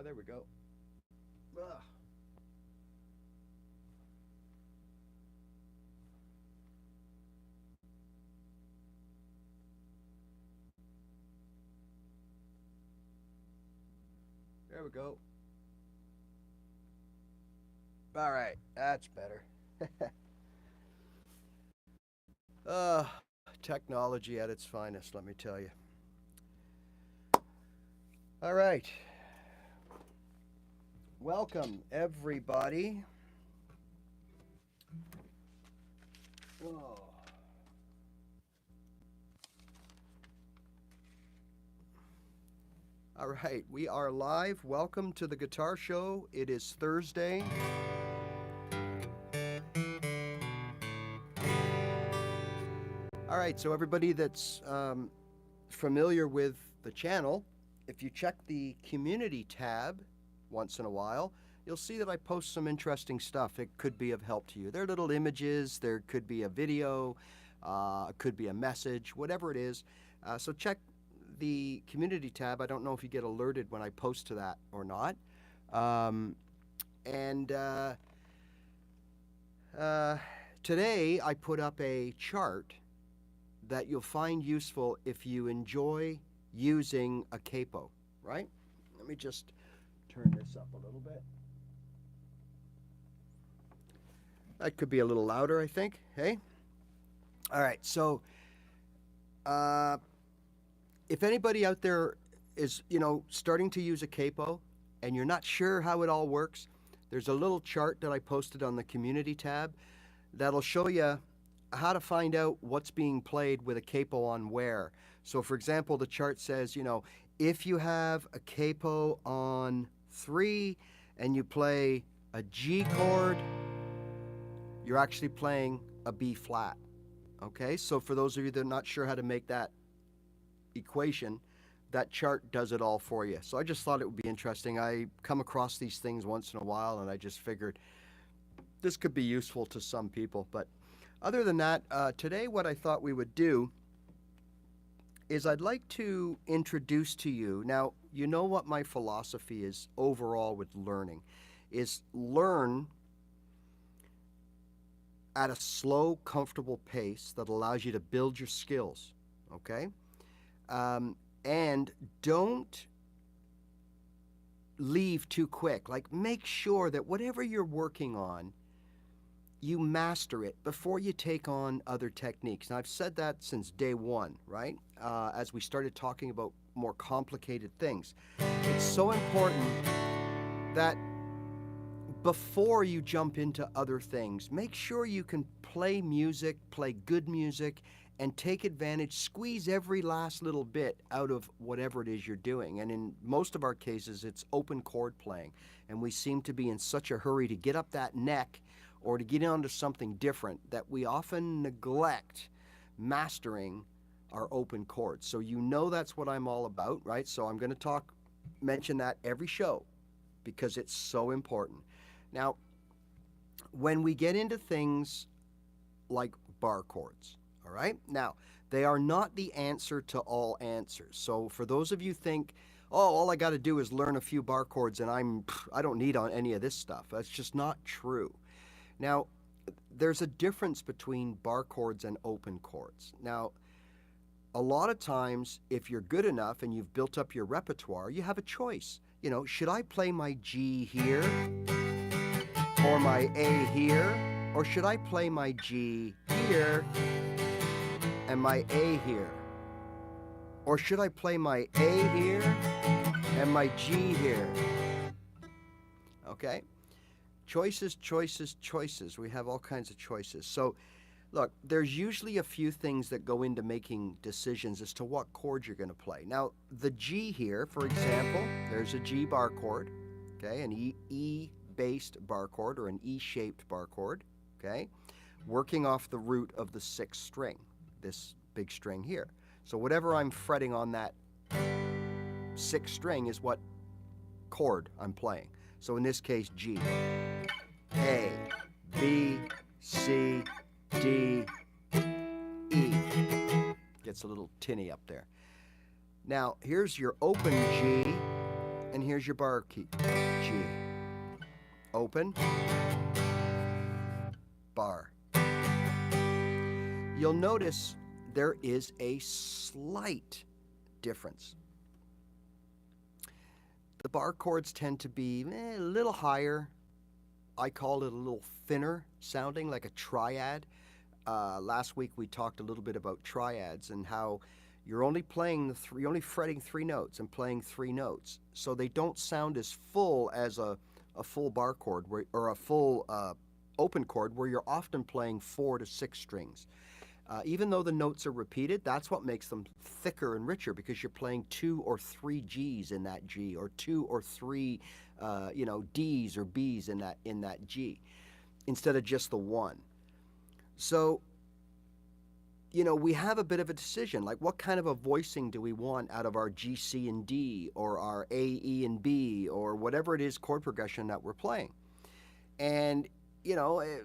There we go. Ugh. There we go. All right, that's better. uh, Technology at its finest, let me tell you. All right. Welcome, everybody. Whoa. All right, we are live. Welcome to the Guitar Show. It is Thursday. All right, so everybody that's familiar with the channel, if you check the community tab once in a while, you'll see that I post some interesting stuff. It could be of help to you. There are little images, there could be a video, it could be a message, whatever it is. So check the community tab. I don't know if you get alerted when I post to that or not. Today I put up a chart that you'll find useful if you enjoy using a capo, right? Let me just turn this up a little bit. That could be a little louder, I think. Hey? All right, so if anybody out there is, starting to use a capo and you're not sure how it all works, there's a little chart that I posted on the community tab that'll show you how to find out what's being played with a capo on where. So for example, the chart says, if you have a capo on 3 and you play a G chord, you're actually playing a B flat. Okay, so for those of you that are not sure how to make that equation, that chart does it all for you. So I just thought it would be interesting. I come across these things once in a while and I just figured this could be useful to some people. But other than that, today what I thought we would do is I'd like to introduce to you, now you know what my philosophy is overall with learning, is learn at a slow, comfortable pace that allows you to build your skills, okay? And don't leave too quick. Like, make sure that whatever you're working on, you master it before you take on other techniques. Now, I've said that since day one, right? As we started talking about more complicated things. It's so important that before you jump into other things, make sure you can play music, play good music, and take advantage, squeeze every last little bit out of whatever it is you're doing. And in most of our cases, it's open chord playing. And we seem to be in such a hurry to get up that neck or to get onto something different that we often neglect mastering our open chords. So that's what I'm all about, right? So I'm going to mention that every show because it's so important. Now, when we get into things like bar chords, all right? Now, they are not the answer to all answers. So for those of you think, oh, all I got to do is learn a few bar chords and I don't need on any of this stuff. That's just not true. Now, there's a difference between bar chords and open chords. Now, a lot of times, if you're good enough and you've built up your repertoire, you have a choice. Should I play my G here or my A here? Or should I play my G here and my A here? Or should I play my A here and my G here? Okay? Choices, choices, choices. We have all kinds of choices. So, look, there's usually a few things that go into making decisions as to what chord you're going to play. Now, the G here, for example, there's a G bar chord, okay, an E-based bar chord or an E-shaped bar chord, okay, working off the root of the 6th string, this big string here. So whatever I'm fretting on that 6th string is what chord I'm playing. So in this case, G. A, B, C, D, E. Gets a little tinny up there. Now, here's your open G And here's your bar key. G. Open. Bar. You'll notice there is a slight difference. The bar chords tend to be a little higher. I call it a little thinner sounding, like a triad. Last week we talked a little bit about triads and how you're only playing you're only fretting 3 notes and playing 3 notes, so they don't sound as full as a full bar chord or a full open chord where you're often playing 4 to 6 strings. Even though the notes are repeated, that's what makes them thicker and richer, because you're playing 2 or 3 G's in that G, or 2 or 3 D's or B's in that G, instead of just the one. So, we have a bit of a decision, like what kind of a voicing do we want out of our G, C, and D, or our A, E, and B, or whatever it is chord progression that we're playing. And,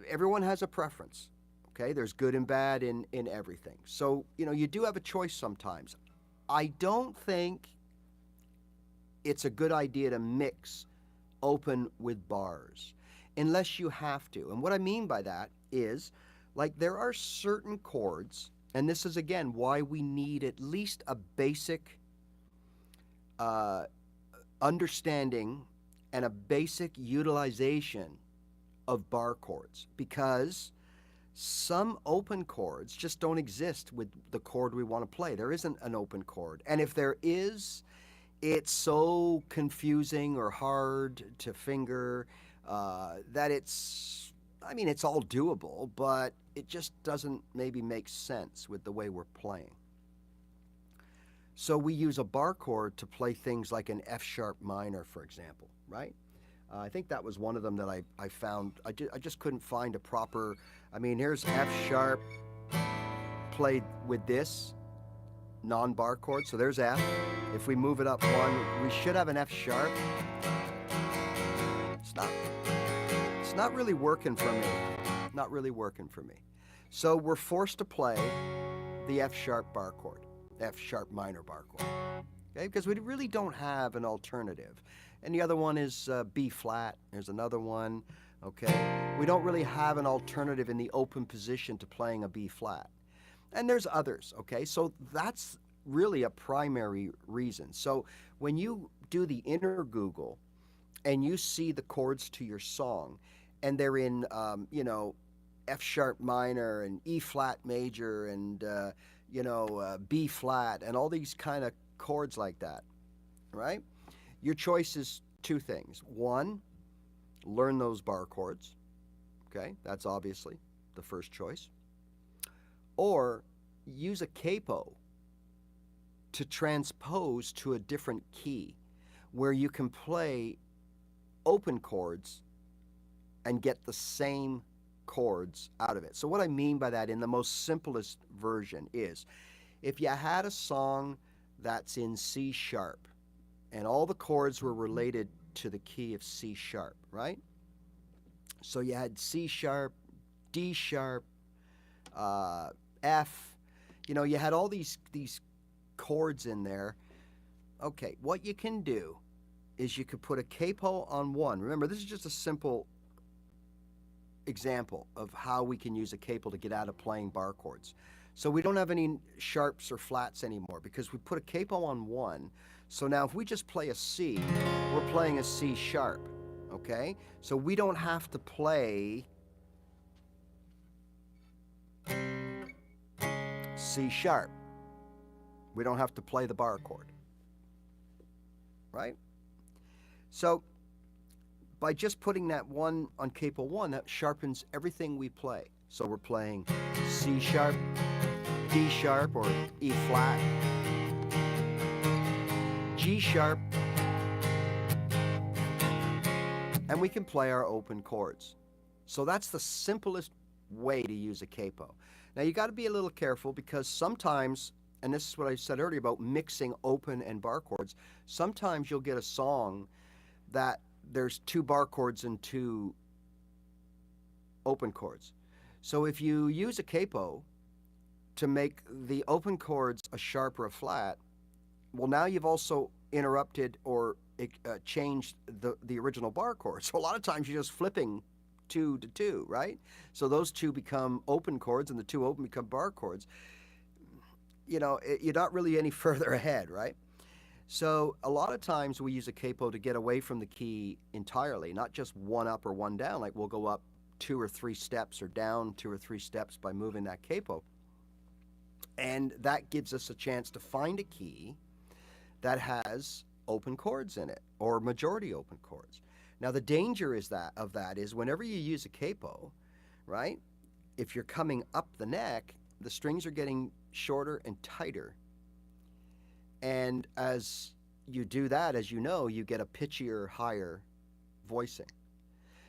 everyone has a preference. Okay, there's good and bad in everything. So, you do have a choice sometimes. I don't think it's a good idea to mix open with bars unless you have to. And what I mean by that is, like, there are certain chords, and this is, again, why we need at least a basic understanding and a basic utilization of bar chords, because some open chords just don't exist with the chord we want to play. There isn't an open chord. And if there is, it's so confusing or hard to finger that it's all doable, but it just doesn't maybe make sense with the way we're playing. So we use a bar chord to play things like an F sharp minor, for example, right? I think that was one of them that I found. I just couldn't find a proper, here's F sharp played with this non-bar chord. So there's F. If we move it up 1, we should have an F sharp. It's not really working for me. Not really working for me. So we're forced to play the F sharp bar chord, F sharp minor bar chord. Okay, because we really don't have an alternative. And the other one is B flat. There's another one, okay? We don't really have an alternative in the open position to playing a B flat. And there's others, okay? So that's really a primary reason. So when you do the inner Google and you see the chords to your song, and they're in, F sharp minor and E flat major and, B flat and all these kind of chords like that, right? Your choice is 2 things. 1, learn those bar chords. Okay, that's obviously the first choice. Or use a capo to transpose to a different key where you can play open chords and get the same chords out of it. So what I mean by that in the most simplest version is, if you had a song that's in C sharp, and all the chords were related to the key of C sharp, right? So you had C sharp, D sharp, F, you had all these chords in there. Okay, what you can do is you could put a capo on 1. Remember, this is just a simple example of how we can use a capo to get out of playing bar chords. So we don't have any sharps or flats anymore because we put a capo on 1. So now if we just play a C, we're playing a C sharp, okay? So we don't have to play C sharp. We don't have to play the bar chord, right? So by just putting that 1 on capo 1, that sharpens everything we play. So we're playing C sharp, D sharp, or E flat, G sharp, and we can play our open chords. So that's the simplest way to use a capo. Now you got to be a little careful, because sometimes, and this is what I said earlier about mixing open and bar chords, sometimes you'll get a song that there's 2 bar chords and 2 open chords. So if you use a capo to make the open chords a sharp or a flat, well, now you've also interrupted or change the original bar chord. So a lot of times you're just flipping 2 to 2, right? So those two become open chords, and the two open become bar chords. You're not really any further ahead, right? So a lot of times we use a capo to get away from the key entirely, not just one up or one down. Like we'll go up 2 or 3 steps or down 2 or 3 steps by moving that capo. And that gives us a chance to find a key that has open chords in it, or majority open chords. Now the danger is whenever you use a capo, right? If you're coming up the neck, the strings are getting shorter and tighter. And as you do that, as you know, you get a pitchier, higher voicing.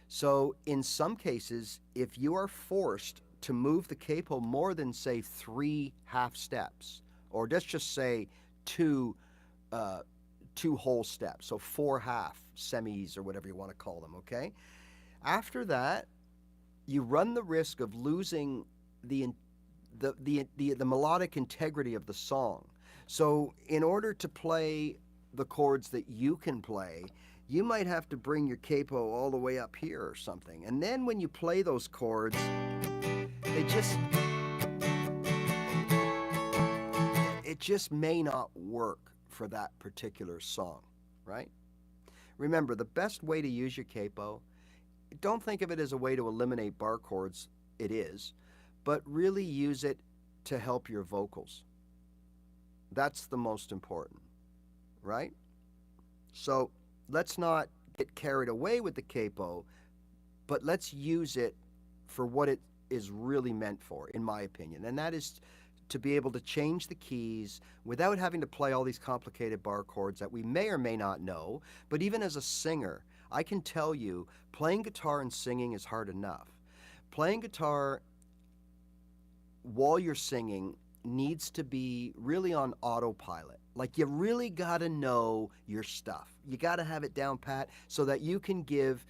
So in some cases, if you are forced to move the capo more than, say, 3 half steps, or let's just say 2 whole steps, so 4 half semis or whatever you want to call them, okay? After that, you run the risk of losing the melodic integrity of the song. So in order to play the chords that you can play, you might have to bring your capo all the way up here or something. And then when you play those chords, it just may not work for that particular song, right? Remember, the best way to use your capo, don't think of it as a way to eliminate bar chords. It is, but really use it to help your vocals. That's the most important, right? So let's not get carried away with the capo, but let's use it for what it is really meant for, in my opinion. And that is to be able to change the keys without having to play all these complicated bar chords that we may or may not know. But even as a singer, I can tell you, playing guitar and singing is hard enough. Playing guitar while you're singing needs to be really on autopilot. Like you really got to know your stuff. You got to have it down pat so that you can give,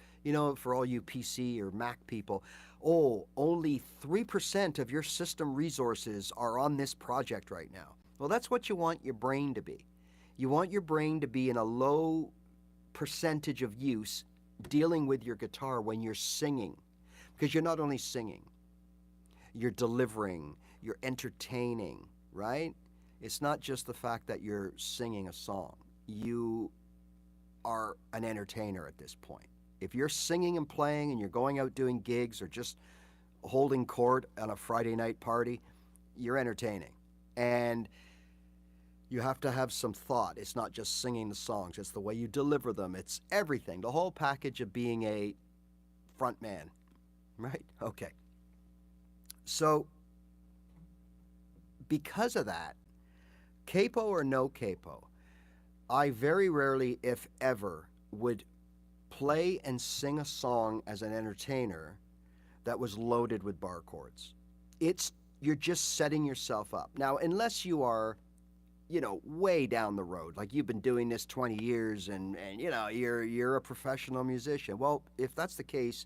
for all you PC or Mac people, only 3% of your system resources are on this project right now. Well, that's what you want your brain to be. You want your brain to be in a low percentage of use dealing with your guitar when you're singing. Because you're not only singing, you're delivering, you're entertaining, right? It's not just the fact that you're singing a song. You are an entertainer at this point. If you're singing and playing and you're going out doing gigs or just holding court on a Friday night party, you're entertaining. And you have to have some thought. It's not just singing the songs. It's the way you deliver them. It's everything. The whole package of being a front man, right? Okay. So because of that, capo or no capo, I very rarely, if ever, would play and sing a song as an entertainer that was loaded with bar chords. You're just setting yourself up. Now, unless you are, way down the road, like you've been doing this 20 years and you're a professional musician. Well, if that's the case,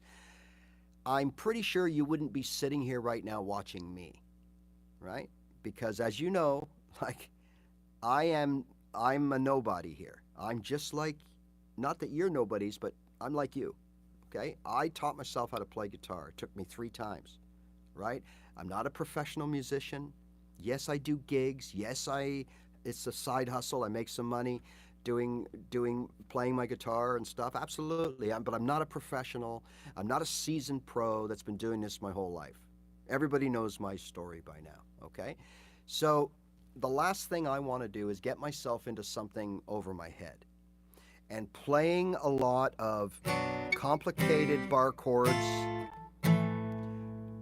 I'm pretty sure you wouldn't be sitting here right now watching me, right? Because as you know, like I'm a nobody here. I'm just like, not that you're nobodies, but I'm like you, okay? I taught myself how to play guitar. It took me 3 times, right? I'm not a professional musician. Yes, I do gigs. Yes, it's a side hustle. I make some money playing my guitar and stuff. Absolutely. But I'm not a professional. I'm not a seasoned pro that's been doing this my whole life. Everybody knows my story by now, okay? So the last thing I want to do is get myself into something over my head. And playing a lot of complicated bar chords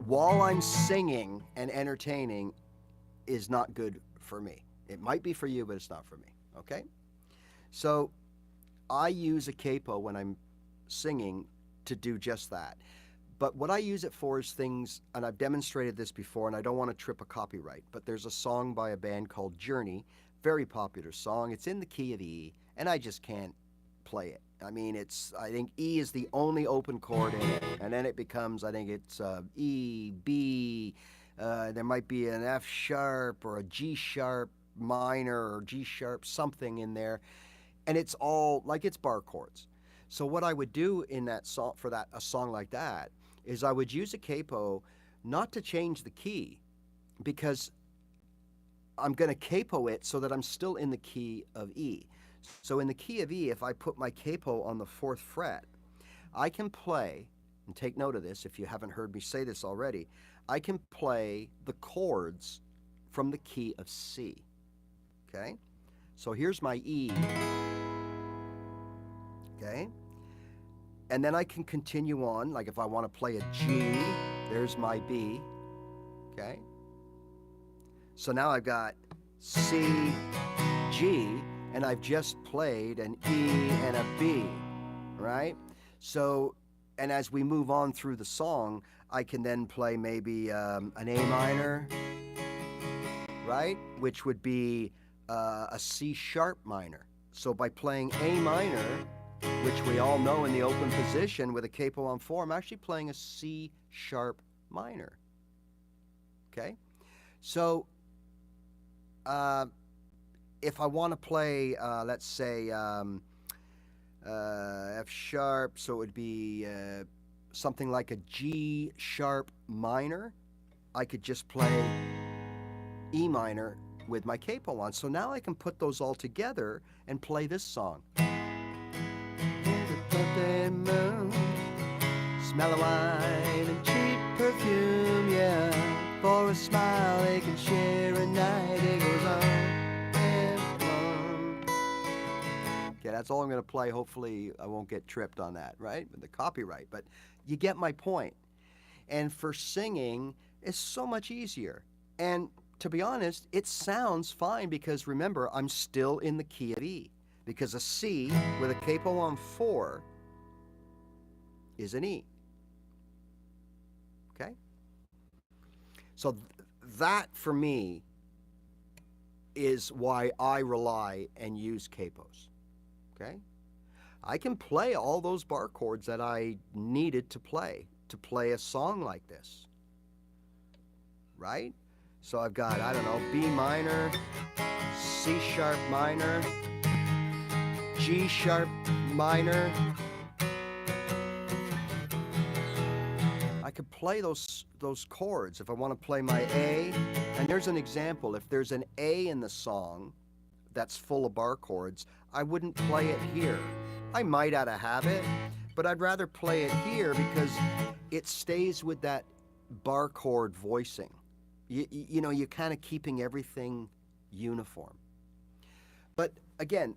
while I'm singing and entertaining is not good for me. It might be for you, but it's not for me, okay? So I use a capo when I'm singing to do just that. But what I use it for is things, and I've demonstrated this before, and I don't want to trip a copyright, but there's a song by a band called Journey, very popular song. It's in the key of E, and I just can't play it. I mean, I think E is the only open chord in it, and then it becomes, I think it's E, B, there might be an F sharp or a G sharp minor or G sharp something in there. and it's all like it's bar chords. So what I would do in that song for that a song like that is I would use a capo not to change the key because I'm going to capo it so that I'm still in the key of E. So in the key of E, if I put my capo on the 4th fret, I can play, and take note of this if you haven't heard me say this already, I can play the chords from the key of C. Okay? So here's my E. Okay? And then I can continue on, like if I want to play a G, there's my B. Okay? So now I've got C, G, and I've just played an E and a B, right? So, and as we move on through the song, I can then play maybe an A minor, right? Which would be a C sharp minor. So by playing A minor, which we all know in the open position with a capo on 4, I'm actually playing a C sharp minor. Okay? So if I want to play, let's say, F sharp, so it would be something like a G sharp minor, I could just play E minor with my capo on. So now I can put those all together and play this song. Moon, smell of wine and cheap perfume, yeah. For a smile they can share a night, it goes on and on. Okay, that's all I'm going to play. Hopefully I won't get tripped on that, right? With the copyright, but you get my point. And for singing, it's so much easier. And to be honest, it sounds fine because remember, I'm still in the key of E. Because a C with a capo on 4 is an E. Okay? So that, for me, is why I rely and use capos. Okay? I can play all those bar chords that I needed to play a song like this. Right? So I've got, I don't know, B minor, C sharp minor, G sharp minor. I could play those chords if I want to play my A. And there's an example. If there's an A in the song that's full of bar chords, I wouldn't play it here. I might out of habit, but I'd rather play it here because it stays with that bar chord voicing. You know, you're kind of keeping everything uniform. But again,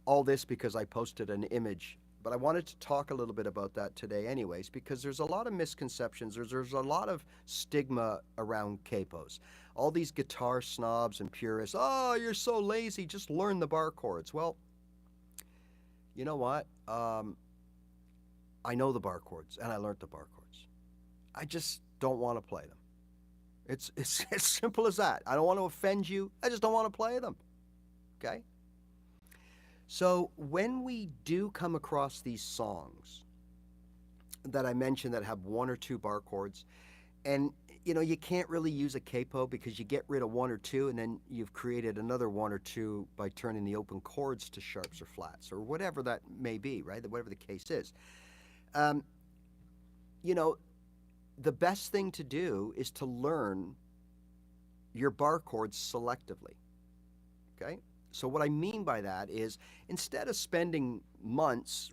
all this because I posted an image, but I wanted to talk a little bit about that today anyways, because there's a lot of misconceptions. There's a lot of stigma around capos. All these guitar snobs and purists, oh, you're so lazy, just learn the bar chords. Well, you know what? I know the bar chords, and I learned the bar chords. I just don't want to play them. It's as simple as that. I don't want to offend you. I just don't want to play them. Okay? So when we do come across these songs that I mentioned that have 1 or 2 bar chords, and you know, you can't really use a capo because you get rid of 1 or 2 and then you've created another 1 or 2 by turning the open chords to sharps or flats or whatever that may be, right? Whatever the case is. You know, the best thing to do is to learn your bar chords selectively, okay? So what I mean by that is instead of spending months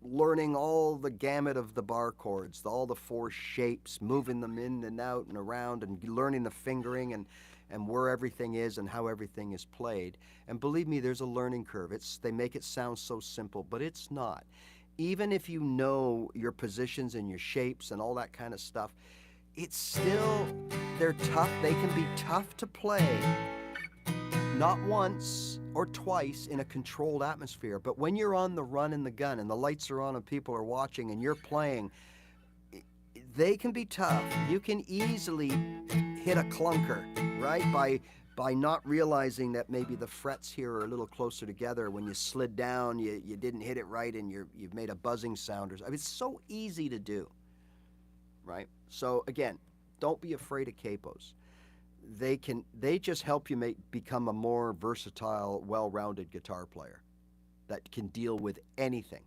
learning all the gamut of the bar chords, all the 4 shapes, moving them in and out and around and learning the fingering and where everything is and how everything is played. And believe me, there's a learning curve. They make it sound so simple, but it's not. Even if you know your positions and your shapes and all that kind of stuff, it's still, they're tough. They can be tough to play, not once or twice in a controlled atmosphere, but when you're on the run and the gun and the lights are on and people are watching and you're playing, they can be tough. You can easily hit a clunker, right? By not realizing that maybe the frets here are a little closer together. When you slid down, you didn't hit it right and you've made a buzzing sound. I mean, it's so easy to do, right? So again, don't be afraid of capos. They just help you become a more versatile, well-rounded guitar player. that can deal with anything.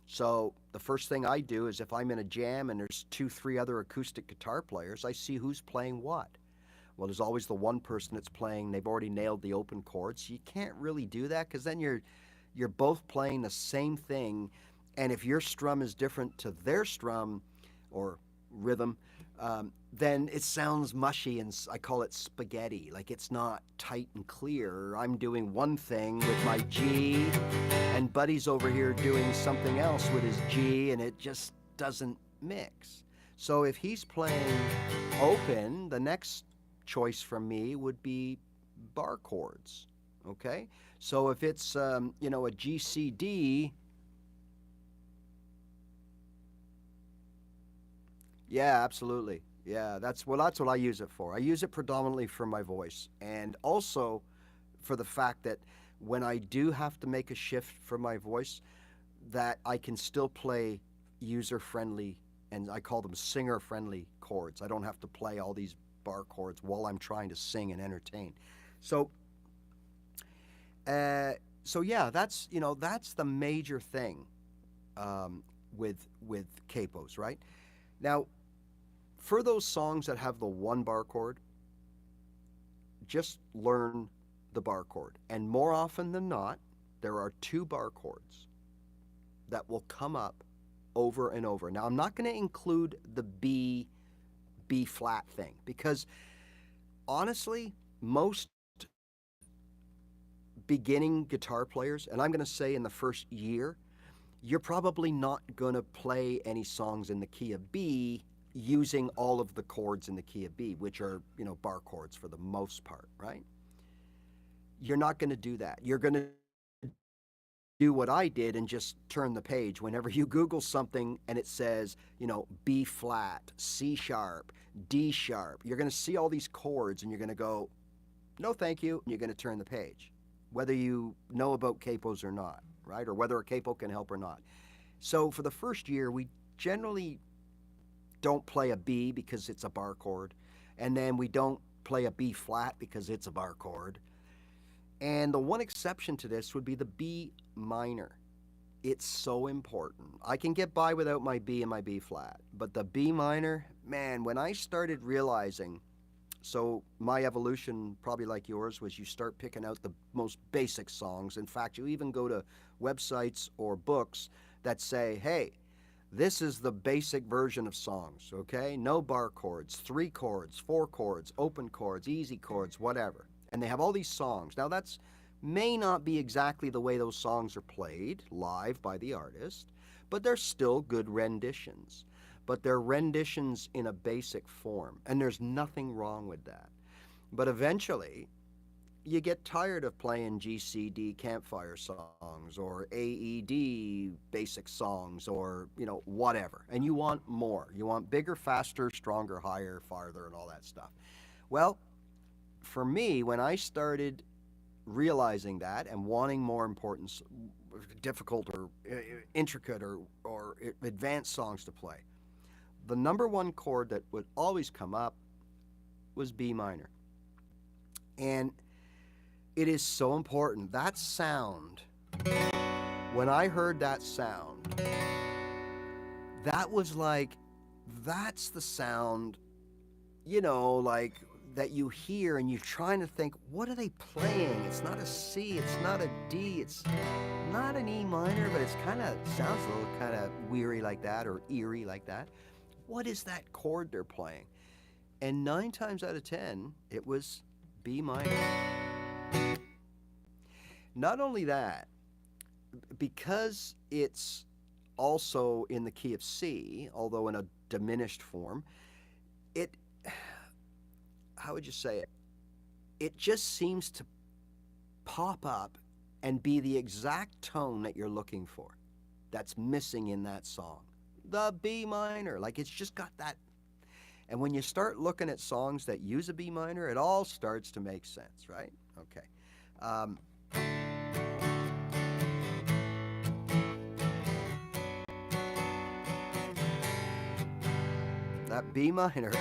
So the first thing I do is if I'm in a jam and there's two, three other acoustic guitar players, I see who's playing what. Well, there's always the one person that's playing, they've already nailed the open chords. You can't really do that because then you're both playing the same thing, and if your strum is different to their strum or rhythm, then it sounds mushy, and I call it spaghetti. Like it's not tight and clear. I'm doing one thing with my G, and Buddy's over here doing something else with his G, and it just doesn't mix. So if he's playing open, the next choice from me would be bar chords. Okay, so if it's you know, a G C D, yeah, absolutely. Yeah, that's what I use it for. I use it predominantly for my voice, and also for the fact that when I do have to make a shift for my voice, that I can still play user friendly, and I call them singer friendly chords. I don't have to play all these bar chords while I'm trying to sing and entertain. So so yeah, that's, you know, that's the major thing with capos, right? Now, for those songs that have the one bar chord, just learn the bar chord. And more often than not, there are two bar chords that will come up over and over. Now, I'm not going to include the B flat thing because honestly, most beginning guitar players, and I'm going to say in the first year, you're probably not going to play any songs in the key of B using all of the chords in the key of B, which are, you know, bar chords for the most part, right? You're not going to do that. You're going to do what I did and just turn the page. Whenever you Google something and it says, you know, B flat, C sharp, D sharp, you're going to see all these chords and you're going to go, no, thank you. And you're going to turn the page, whether you know about capos or not, right? Or whether a capo can help or not. So for the first year, we generally don't play a B because it's a bar chord. And then we don't play a B flat because it's a bar chord. And the one exception to this would be the B minor. It's so important. I can get by without my B and my B flat, but the B minor, man, when I started realizing, so my evolution, probably like yours, was you start picking out the most basic songs. In fact, you even go to websites or books that say, hey, this is the basic version of songs, okay? No bar chords, 3 chords, 4 chords, open chords, easy chords, whatever. And they have all these songs. Now, that's may not be exactly the way those songs are played live by the artist, but they're still good renditions. But they're renditions in a basic form, and there's nothing wrong with that. But eventually, you get tired of playing GCD campfire songs or AED basic songs or, you know, whatever, and you want more. You want bigger, faster, stronger, higher, farther, and all that stuff. Well, for me, when I started realizing that and wanting more important, difficult or intricate or advanced songs to play, the number one chord that would always come up was B minor. And it is so important. That sound, when I heard that sound, that was like, that's the sound, you know, like that you hear and you're trying to think, what are they playing? It's not a C, it's not a D, it's not an E minor, but it's kind of, sounds a little kind of weary like that or eerie like that. What is that chord they're playing? And 9 times out of 10, it was B minor. Not only that, because it's also in the key of C, although in a diminished form, it, how would you say it? It just seems to pop up and be the exact tone that you're looking for that's missing in that song. The B minor, like it's just got that. And when you start looking at songs that use a B minor, it all starts to make sense, right? Okay. That B minor,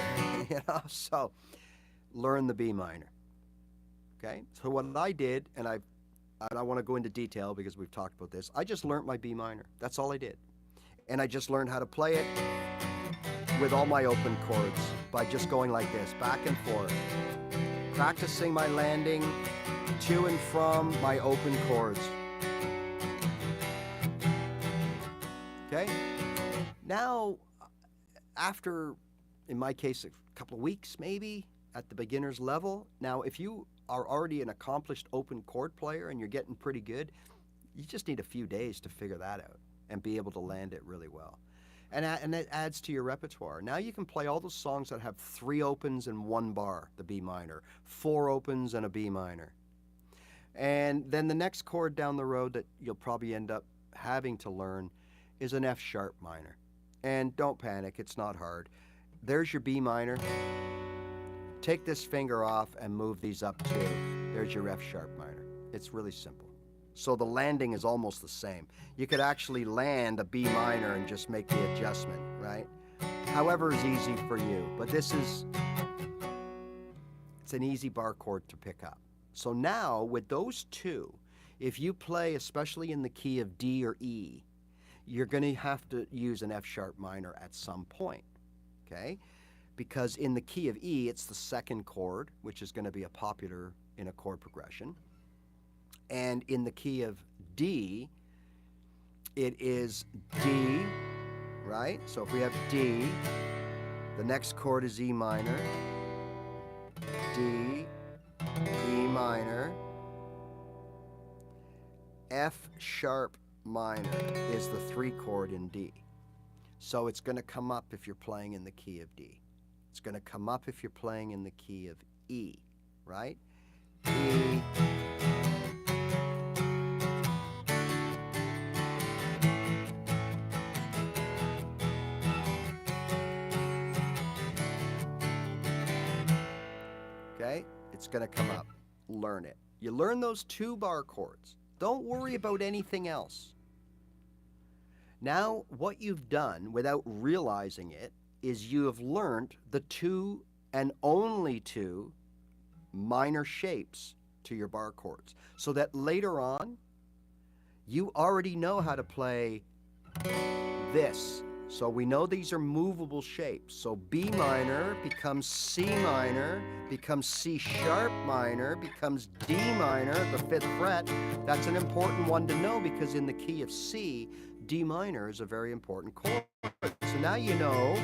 you know, so learn the B minor. Okay, so what I did, and I've I don't want to go into detail because we've talked about this. I just learned my B minor. That's all I did. And I just learned how to play it with all my open chords by just going like this, back and forth, practicing my landing to and from my open chords. Okay? Now, after, in my case, a couple of weeks maybe at the beginner's level, now if you are already an accomplished open chord player and you're getting pretty good, you just need a few days to figure that out and be able to land it really well. And it adds to your repertoire. Now you can play all those songs that have 3 opens and 1 bar, the B minor, 4 opens and a B minor. And then the next chord down the road that you'll probably end up having to learn is an F sharp minor. And don't panic, it's not hard. There's your B minor. Take this finger off and move these up too. There's your F sharp minor. It's really simple. So the landing is almost the same. You could actually land a B minor and just make the adjustment, right? However is easy for you. But it's an easy bar chord to pick up. So now with those two, if you play especially in the key of D or E, you're going to have to use an F sharp minor at some point, okay? Because in the key of E, it's the second chord, which is going to be a popular in a chord progression. And in the key of D, it is D, right? So if we have D, the next chord is E minor, D, E minor, F sharp minor is the 3 chord in D. So it's going to come up if you're playing in the key of D. It's going to come up if you're playing in the key of E, right? E, okay? It's going to come up. Learn it. You learn those 2 bar chords. Don't worry about anything else. Now, what you've done without realizing it is you have learned the 2 and only 2 minor shapes to your bar chords, so that later on, you already know how to play this. So we know these are movable shapes. So B minor becomes C minor, becomes C sharp minor, becomes D minor, the 5th fret. That's an important one to know because in the key of C, D minor is a very important chord. So now you know,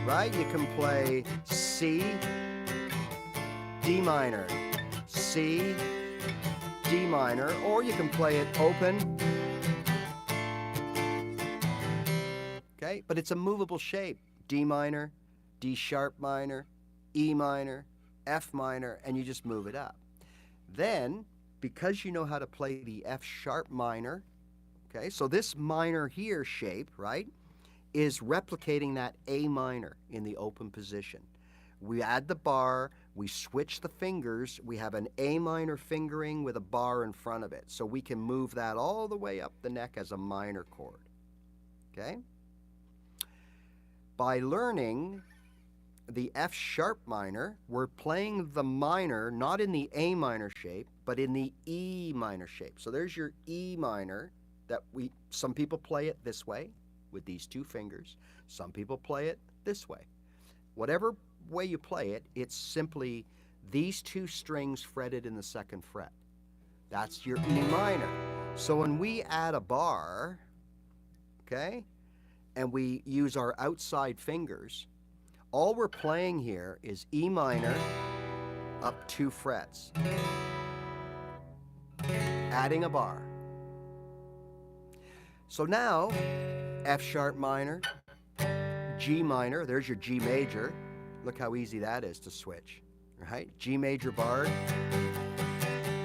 right? You can play C, D minor, C, D minor, or you can play it open. Okay, but it's a movable shape. D minor, D sharp minor, E minor, F minor, and you just move it up. Then, because you know how to play the F sharp minor, okay, so this minor here shape, right, is replicating that A minor in the open position. We add the bar, we switch the fingers, we have an A minor fingering with a bar in front of it. So we can move that all the way up the neck as a minor chord, okay? By learning the F sharp minor, we're playing the minor not in the A minor shape, but in the E minor shape. So there's your E minor that some people play it this way with these 2 fingers. Some people play it this way. Whatever way you play it, it's simply these 2 strings fretted in the 2nd fret. That's your E minor. So when we add a bar, okay, and we use our outside fingers, all we're playing here is E minor up 2 frets, adding a bar. So now, F sharp minor, G minor, there's your G major. Look how easy that is to switch, right? G major bar,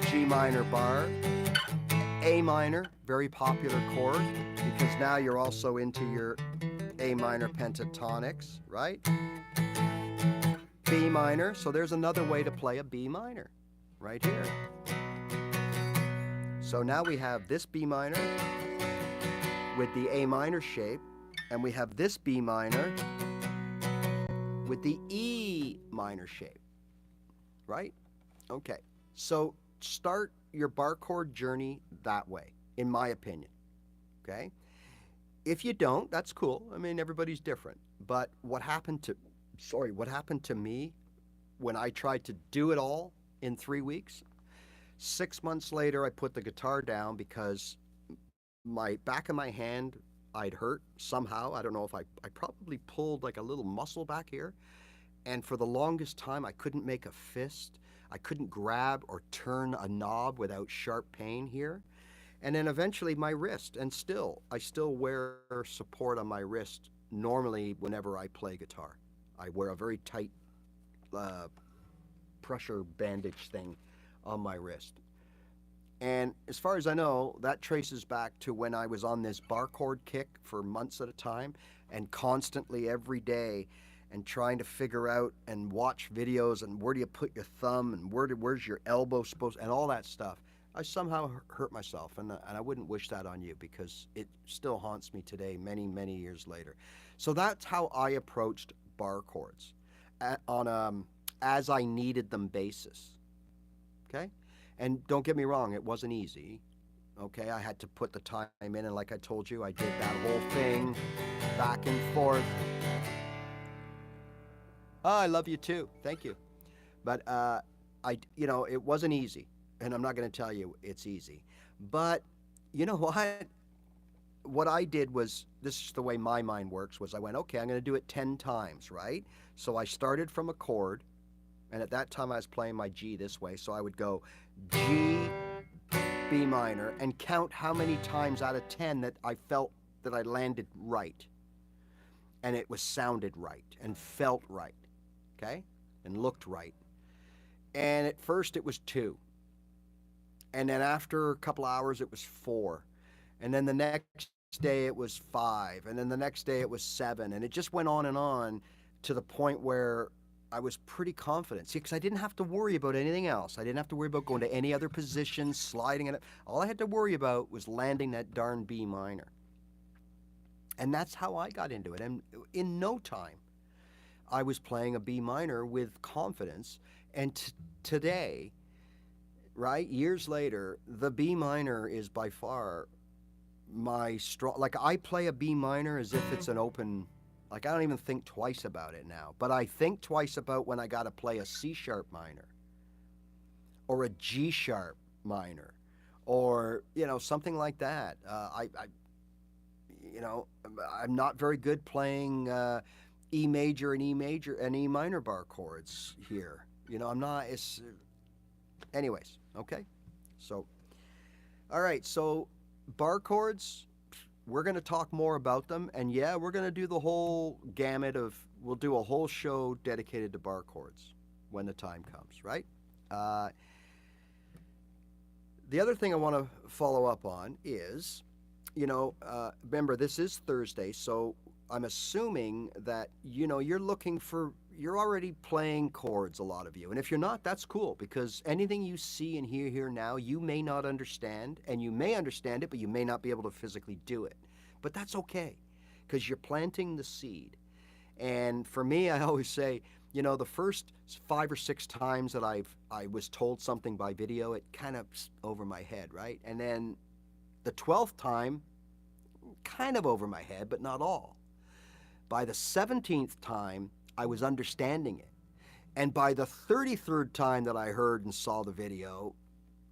G minor bar, A minor, very popular chord, because now you're also into your A minor pentatonics, right? B minor, so there's another way to play a B minor, right here. So now we have this B minor with the A minor shape, and we have this B minor with the E minor shape, right? Okay, so start your bar chord journey that way, in my opinion. Okay? If you don't, that's cool. I mean, everybody's different. But what happened to me when I tried to do it all in 3 weeks, 6 months later, I put the guitar down because my back of my hand I'd hurt somehow. I don't know if I probably pulled like a little muscle back here. And for the longest time, I couldn't make a fist. I couldn't grab or turn a knob without sharp pain here. And then eventually my wrist, and I still wear support on my wrist normally whenever I play guitar. I wear a very tight pressure bandage thing on my wrist. And as far as I know, that traces back to when I was on this bar chord kick for months at a time and constantly every day and trying to figure out and watch videos and where do you put your thumb and where's your elbow supposed and all that stuff. I somehow hurt myself, and I wouldn't wish that on you because it still haunts me today, many, many years later. So that's how I approached bar chords on a as I needed them basis. Okay? And don't get me wrong, it wasn't easy. Okay, I had to put the time in, and like I told you, I did that whole thing back and forth. Oh, I love you too. Thank you. But it wasn't easy, and I'm not going to tell you it's easy. But you know what? What I did was, this is the way my mind works, was I went, okay, I'm going to do it 10 times, right? So I started from a chord, and at that time I was playing my G this way, so I would go G, B minor, and count how many times out of 10 that I felt that I landed right. And it was sounded right and felt right, okay? And looked right. And at first it was 2. And then after a couple hours it was 4. And then the next day it was 5. And then the next day it was 7. And it just went on to the point where I was pretty confident. See, because I didn't have to worry about anything else. I didn't have to worry about going to any other position, sliding it. All I had to worry about was landing that darn B minor. And that's how I got into it. And in no time, I was playing a B minor with confidence. And today, right, years later, the B minor is by far my strong. Like, I play a B minor as if it's an open. Like, I don't even think twice about it now. But I think twice about when I got to play a C sharp minor or a G sharp minor or, something like that. I'm not very good playing E major and E minor bar chords here. I'm not. Anyways, okay. So, all right. So, bar chords. We're going to talk more about them, and yeah, we're going to do the whole gamut we'll do a whole show dedicated to bar chords when the time comes, right? The other thing I want to follow up on is, remember, this is Thursday, so I'm assuming that, you're already playing chords, a lot of you. And if you're not, that's cool, because anything you see and hear here now, you may not understand, and you may understand it, but you may not be able to physically do it. But that's okay, because you're planting the seed. And for me, I always say, the first 5 or 6 times that I was told something by video, it kind of over my head, right? And then the 12th time, kind of over my head, but not all. By the 17th time, I was understanding it. And by the 33rd time that I heard and saw the video,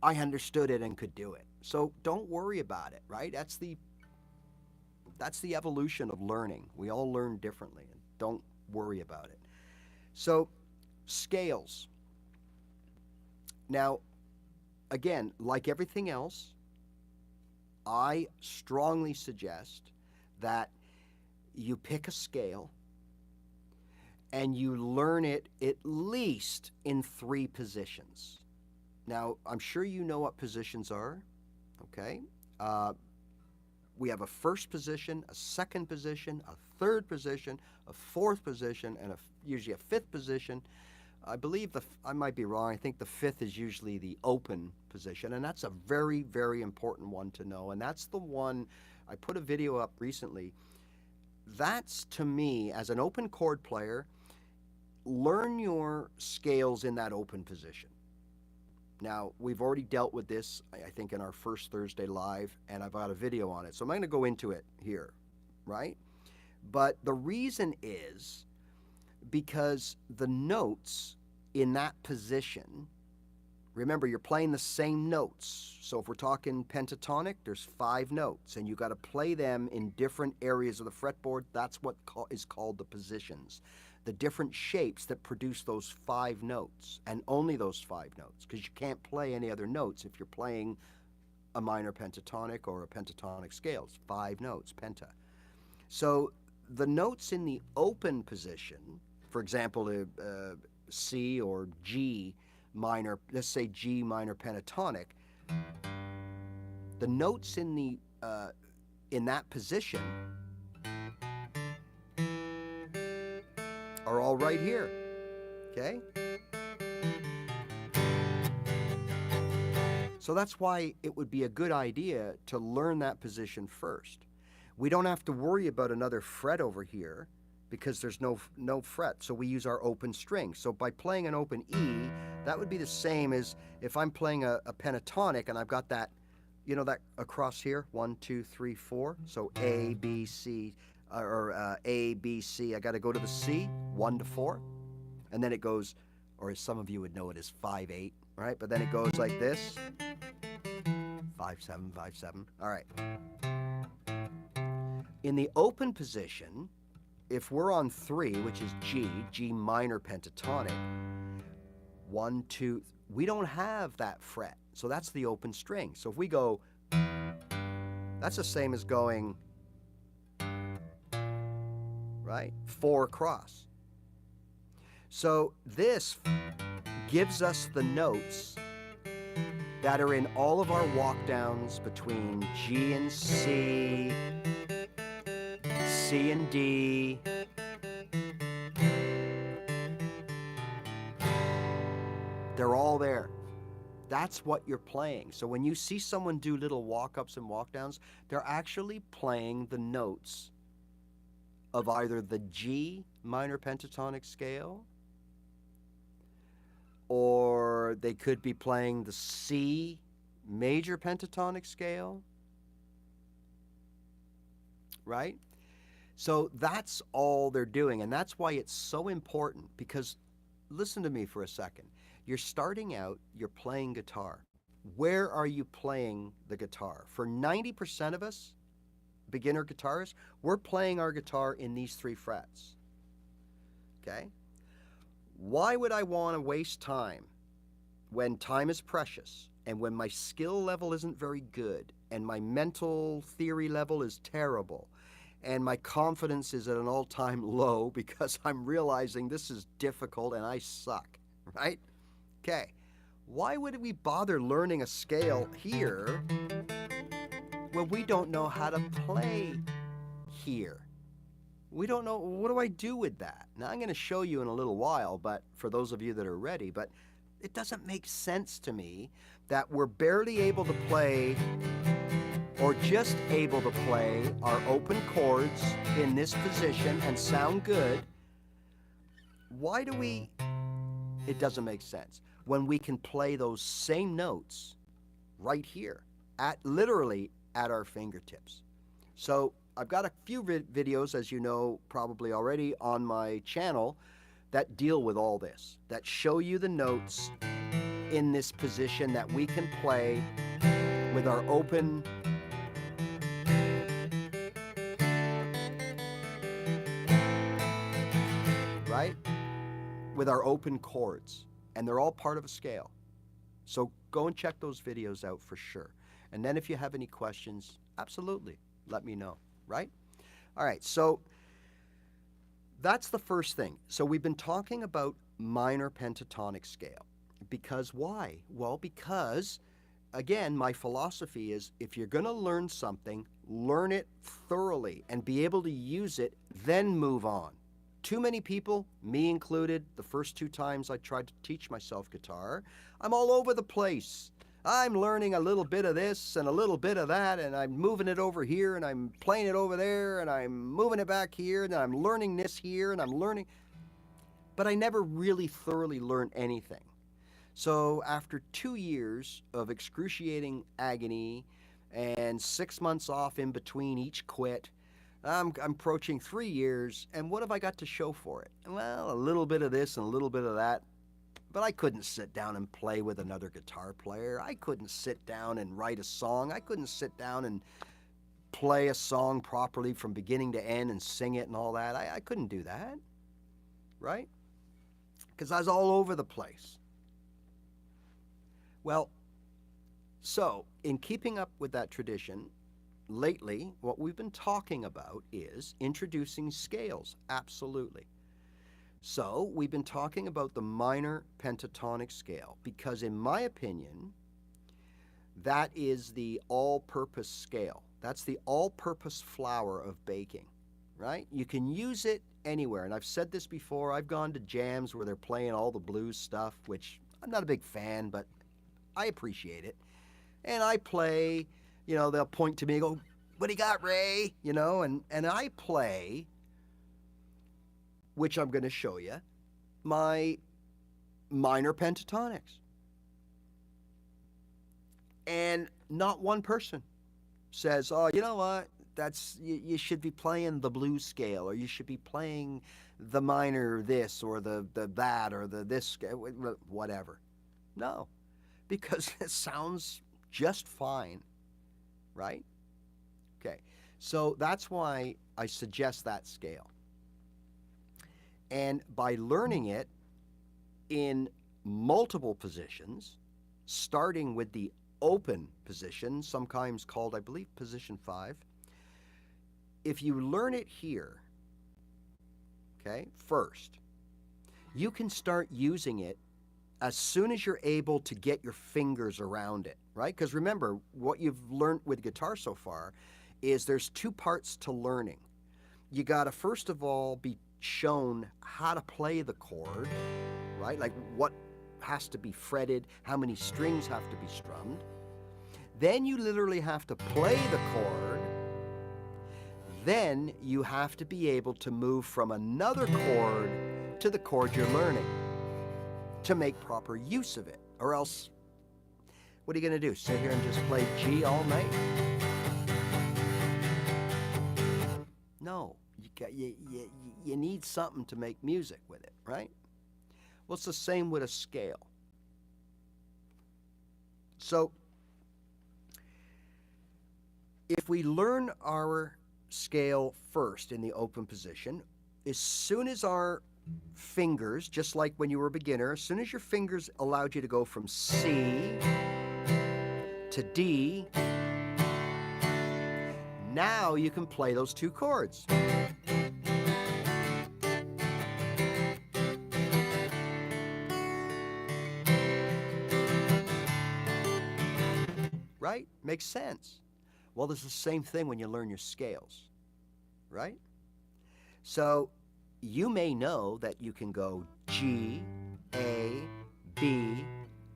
I understood it and could do it. So don't worry about it, right? That's the evolution of learning. We all learn differently, and don't worry about it. So, scales. Now, again, like everything else, I strongly suggest that you pick a scale and you learn it at least in 3 positions. Now, I'm sure you know what positions are, okay? We have a first position, a second position, a third position, a fourth position, and usually a fifth position. I believe I might be wrong. I think the fifth is usually the open position, and that's a very, very important one to know. And that's the one, I put a video up recently. That's, to me, as an open chord player, learn your scales in that open position. Now, we've already dealt with this, I think, in our first Thursday Live, and I've got a video on it. So I'm not going to go into it here, right? But the reason is because the notes in that position, remember, you're playing the same notes. So if we're talking pentatonic, there's 5 notes, and you got to play them in different areas of the fretboard. That's what is called the positions. The different shapes that produce those 5 notes, and only those 5 notes, because you can't play any other notes if you're playing a minor pentatonic or a pentatonic scale. It's 5 notes, penta. So the notes in the open position, for example, C or G minor, let's say G minor pentatonic, the notes in that position are all right here, okay? So that's why it would be a good idea to learn that position first. We don't have to worry about another fret over here because there's no fret, so we use our open string. So by playing an open E, that would be the same as if I'm playing a pentatonic and I've got that, you know, that across here, 1, 2, 3, 4. So A, B, C, or A, B, C. I got to go to the C, 1 to 4, and then it goes, or as some of you would know it as 5, 8, right? But then it goes like this, 5, 7, 5, 7. All right. In the open position, if we're on 3, which is G minor pentatonic, 1, 2, we don't have that fret. So that's the open string. So if we go, that's the same as going, right? 4 across. So this gives us the notes that are in all of our walk downs between G and C, C and D, they're all there. That's what you're playing. So when you see someone do little walk-ups and walk-downs, they're actually playing the notes of either the G minor pentatonic scale, or they could be playing the C major pentatonic scale, right? So that's all they're doing, and that's why it's so important, because listen to me for a second. You're starting out, you're playing guitar. Where are you playing the guitar? For 90% of us, beginner guitarists, we're playing our guitar in these 3 frets, okay? Why would I want to waste time when time is precious and when my skill level isn't very good and my mental theory level is terrible and my confidence is at an all-time low because I'm realizing this is difficult and I suck, right? Okay, why would we bother learning a scale here when we don't know how to play here? We don't know, what do I do with that? Now I'm going to show you in a little while, but for those of you that are ready, but it doesn't make sense to me that we're barely able to play or just able to play our open chords in this position and sound good. Why do we, it doesn't make sense, when we can play those same notes right here, literally at our fingertips. So I've got a few videos, as you know probably already, on my channel that deal with all this, that show you the notes in this position that we can play with our open right? With our open chords, and they're all part of a scale. So go and check those videos out for sure. And then if you have any questions, absolutely, let me know, right? All right, so that's the first thing. So we've been talking about minor pentatonic scale. Because why? Well, because, again, my philosophy is if you're going to learn something, learn it thoroughly and be able to use it, then move on. Too many people, me included, the first 2 times I tried to teach myself guitar, I'm all over the place. I'm learning a little bit of this and a little bit of that, and I'm moving it over here, and I'm playing it over there, and I'm moving it back here, and I'm learning this here, and I'm learning. But I never really thoroughly learned anything. So after 2 years of excruciating agony and 6 months off in between each quit, I'm approaching 3 years, and what have I got to show for it? Well, a little bit of this and a little bit of that, but I couldn't sit down and play with another guitar player. I couldn't sit down and write a song. I couldn't sit down and play a song properly from beginning to end and sing it and all that. I couldn't do that, right? Because I was all over the place. Well, so in keeping up with that tradition, lately what we've been talking about is introducing scales, absolutely. So we've been talking about the minor pentatonic scale because in my opinion, that is the all-purpose scale. That's the all-purpose flower of baking, right? You can use it anywhere, and I've said this before. I've gone to jams where they're playing all the blues stuff, which I'm not a big fan, but I appreciate it. And I play, they'll point to me and go, "What do you got, Ray?" And I play, which I'm going to show you, my minor pentatonics. And not one person says, "Oh, you know what? You should be playing the blues scale, or you should be playing the minor this, or the that, or the this scale," whatever. No, because it sounds just fine, right? Okay, so that's why I suggest that scale. And by learning it in multiple positions, starting with the open position, sometimes called, I believe, position 5, if you learn it here, okay, first, you can start using it as soon as you're able to get your fingers around it, right? Because remember, what you've learned with guitar so far is there's 2 parts to learning. You got to, first of all, be shown how to play the chord, right? Like what has to be fretted, how many strings have to be strummed. Then you literally have to play the chord. Then you have to be able to move from another chord to the chord you're learning to make proper use of it. Or else, what are you going to do? Sit here and just play G all night? No, you need something to make music with it, right? Well, it's the same with a scale. So, if we learn our scale first in the open position, as soon as our fingers, just like when you were a beginner, as soon as your fingers allowed you to go from C to D, now you can play those 2 chords. Right? Makes sense. Well, it's the same thing when you learn your scales, right? So you may know that you can go G, A, B,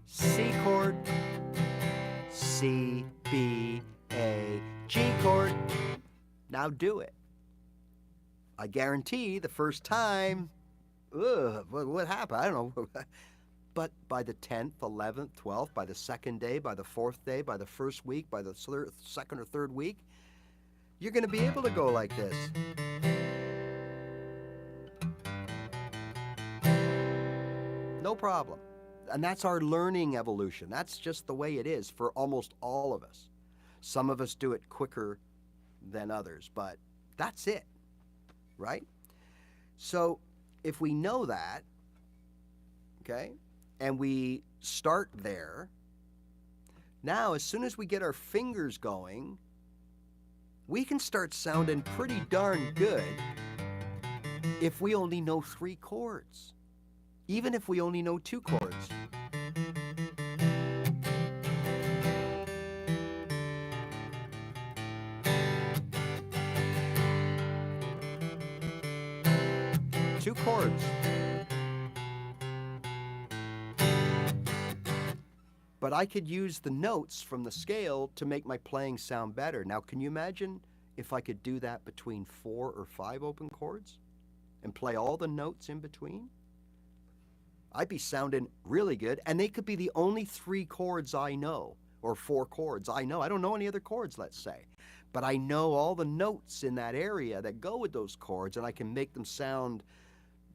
C chord, C, B, A, G chord. Now do it. I guarantee the first time, what happened? I don't know. But by the 10th, 11th, 12th, by the 2nd day, by the 4th day, by the 1st week, by the 2nd or 3rd week, you're going to be able to go like this. No problem. And that's our learning evolution. That's just the way it is for almost all of us. Some of us do it quicker than others, but that's it, right? So if we know that, okay, and we start there, now as soon as we get our fingers going, we can start sounding pretty darn good if we only know 3 chords, even if we only know 2 chords. Two chords. But I could use the notes from the scale to make my playing sound better. Now, can you imagine if I could do that between 4 or 5 open chords and play all the notes in between? I'd be sounding really good, and they could be the only 3 chords I know, or 4 chords I know. I don't know any other chords, let's say. But I know all the notes in that area that go with those chords, and I can make them sound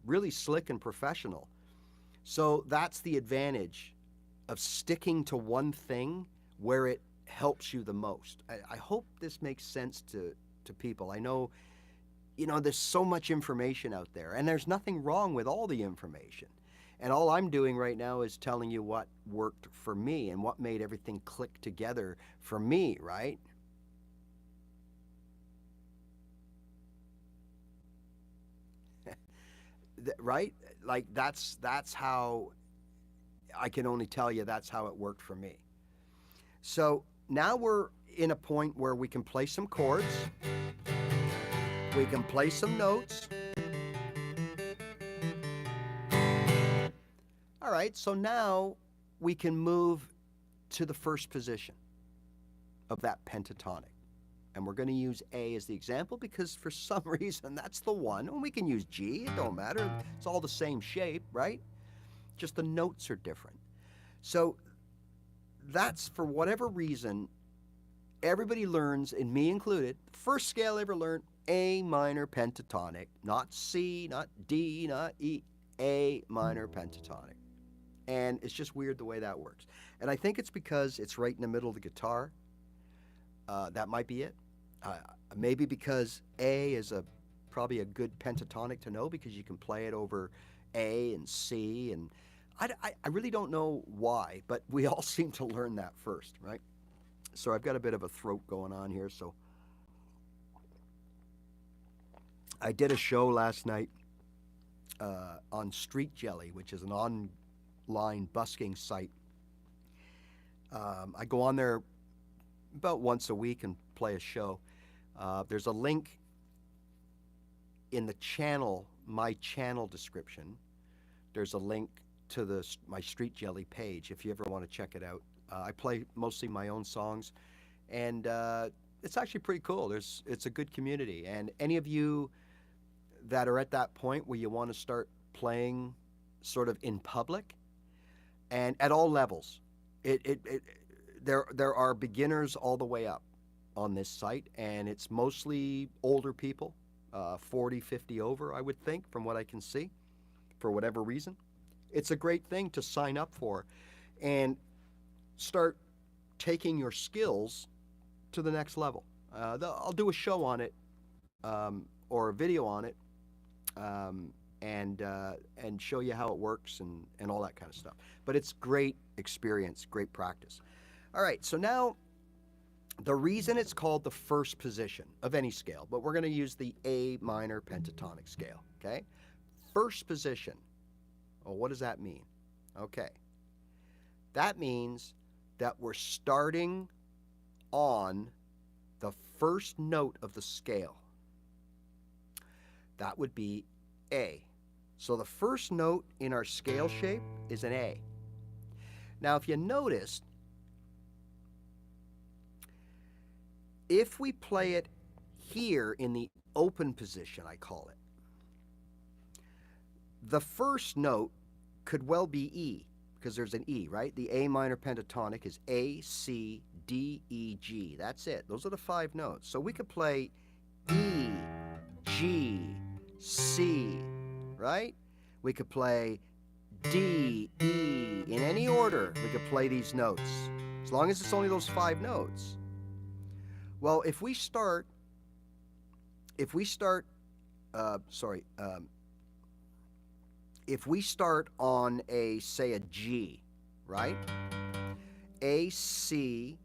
really slick and professional. So that's the advantage of sticking to one thing where it helps you the most. I hope this makes sense to people. I know, there's so much information out there, and there's nothing wrong with all the information. And all I'm doing right now is telling you what worked for me and what made everything click together for me, right? Right? Like that's how I can only tell you that's how it worked for me. So now we're in a point where we can play some chords, we can play some notes. All right, so now we can move to the first position of that pentatonic. And we're going to use A as the example because for some reason that's the one. And we can use G, it don't matter. It's all the same shape, right? Just the notes are different. So that's, for whatever reason, everybody learns, and me included, first scale I ever learned, A minor pentatonic, not C, not D, not E, A minor pentatonic. And it's just weird the way that works. And I think it's because it's right in the middle of the guitar. That might be it. Maybe because A is probably a good pentatonic to know because you can play it over A and C. And I really don't know why, but we all seem to learn that first, right? So I've got a bit of a throat going on here. So I did a show last night on Street Jelly, which is an online busking site. I go on there about once a week and play a show. There's a link in the channel, my channel description. There's a link to my Street Jelly page if you ever want to check it out. I play mostly my own songs, and it's actually pretty cool. It's a good community, and any of you that are at that point where you want to start playing sort of in public and at all levels, there are beginners all the way up on this site, and it's mostly older people, 40, 50 over, I would think, from what I can see, for whatever reason. It's a great thing to sign up for and start taking your skills to the next level. I'll do a show on it or a video on it and show you how it works and all that kind of stuff. But it's great experience, great practice. All right, so now the reason it's called the first position of any scale, but we're going to use the A minor pentatonic scale, okay? First position. Well, what does that mean? Okay. That means that we're starting on the first note of the scale. That would be A. So the first note in our scale shape is an A. Now, if you noticed, if we play it here in the open position, I call it, the first note could well be E, because there's an E, right? The A minor pentatonic is A, C, D, E, G. That's it. Those are the 5 notes. So we could play E, G, C, right? We could play D, E, in any order. We could play these notes, as long as it's only those 5 notes. Well, if we start on say a G, right? A, C,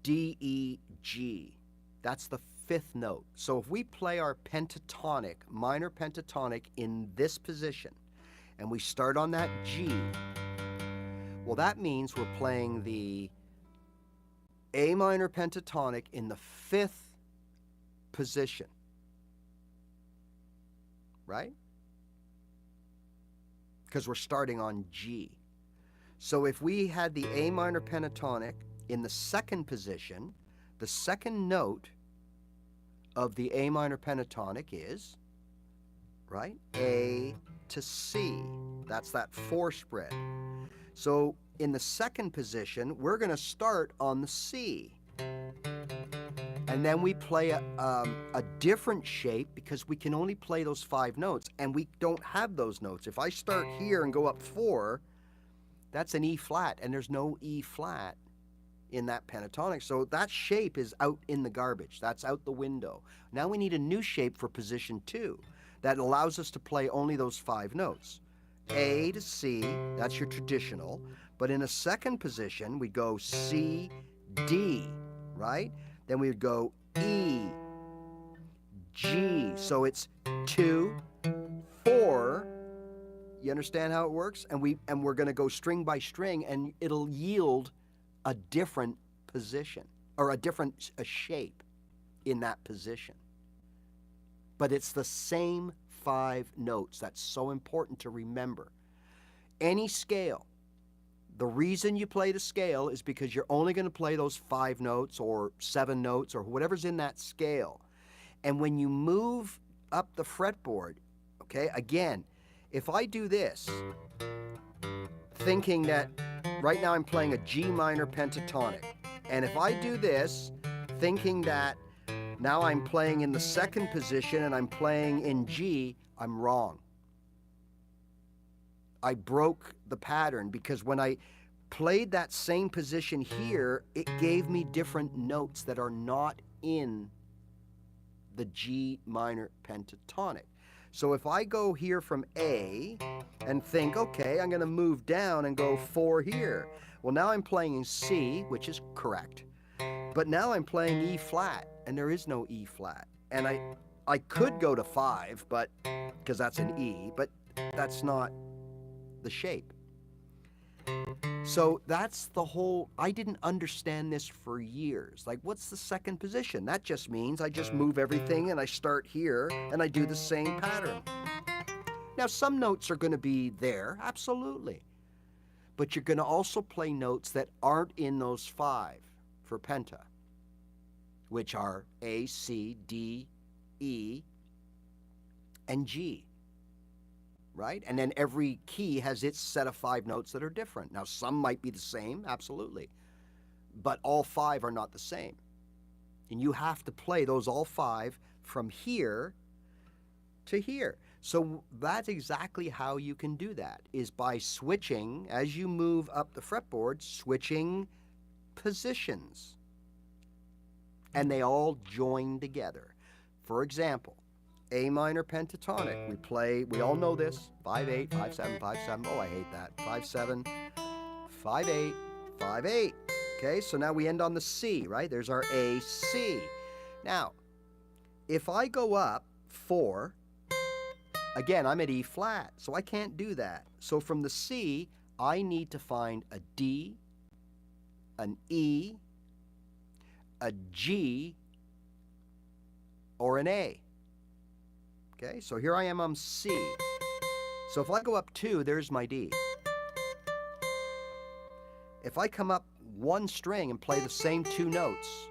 D, E, G. That's the 5th note. So if we play our pentatonic, minor pentatonic in this position, and we start on that G, well, that means we're playing the A minor pentatonic in the 5th position, right? Because we're starting on G. So if we had the A minor pentatonic in the 2nd position, the 2nd note of the A minor pentatonic is, right, A, to C. That's that 4 spread. So in the second position, we're going to start on the C. And then we play a different shape because we can only play those 5 notes, and we don't have those notes. If I start here and go up 4, that's an E flat, and there's no E flat in that pentatonic. So that shape is out in the garbage. That's out the window. Now we need a new shape for position 2 that allows us to play only those 5 notes. A to C, that's your traditional. But in a second position, we go C, D, right? Then we would go E, G. So it's 2, 4. You understand how it works? And we're going to go string by string, and it'll yield a different position or a shape in that position. But it's the same 5 notes. That's so important to remember. Any scale, the reason you play the scale is because you're only going to play those 5 notes or 7 notes or whatever's in that scale. And when you move up the fretboard, okay, again, if I do this, thinking that right now I'm playing a G minor pentatonic, and if I do this, thinking that now I'm playing in the second position and I'm playing in G, I'm wrong. I broke the pattern because when I played that same position here, it gave me different notes that are not in the G minor pentatonic. So if I go here from A and think, okay, I'm going to move down and go 4 here. Well, now I'm playing in C, which is correct. But now I'm playing E flat, and there is no E flat. And I could go to 5, but because that's an E, but that's not the shape. So that's the whole, I didn't understand this for years. Like, what's the second position? That just means I just move everything and I start here and I do the same pattern. Now, some notes are going to be there, absolutely. But you're going to also play notes that aren't in those 5 for penta, which are A, C, D, E, and G. Right? And then every key has its set of 5 notes that are different. Now, some might be the same, absolutely. But all 5 are not the same. And you have to play those all 5 from here to here. So that's exactly how you can do that, is by switching, as you move up the fretboard, switching positions. And they all join together. For example, A minor pentatonic. We all know this. 5/8, 5/7, 5/7. Oh, I hate that. 5/7, 5/8, 5/8. Okay, so now we end on the C, right? There's our A, C. Now, if I go up 4, again, I'm at E flat, so I can't do that. So from the C, I need to find a D, an E, a G, or an A. Okay, so here I am on C. So if I go up 2, there's my D. If I come up 1 string and play the same 2 notes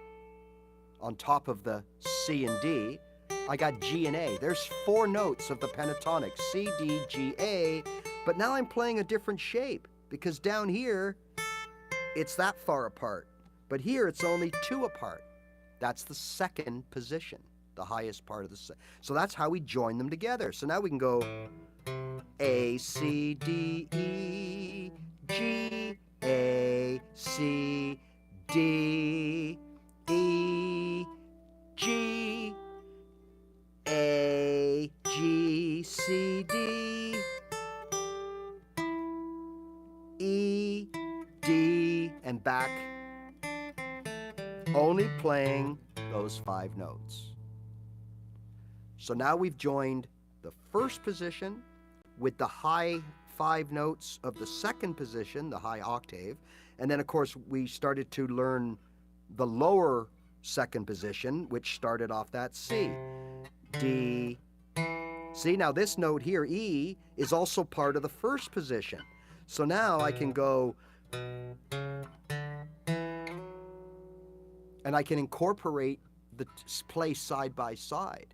on top of the C and D, I got G and A. There's 4 notes of the pentatonic, C, D, G, A, but now I'm playing a different shape because down here, it's that far apart. But here, it's only 2 apart. That's the second position, the highest part of the set. So that's how we join them together. So now we can go A, C, D, E, G, A, C, D, E, G, A, G, C, D, E, D, and back, only playing those 5 notes. So now we've joined the first position with the high 5 notes of the second position, the high octave, and then of course we started to learn the lower second position, which started off that C, D. See, now this note here, E, is also part of the first position. So now I can go, and I can incorporate the play side by side.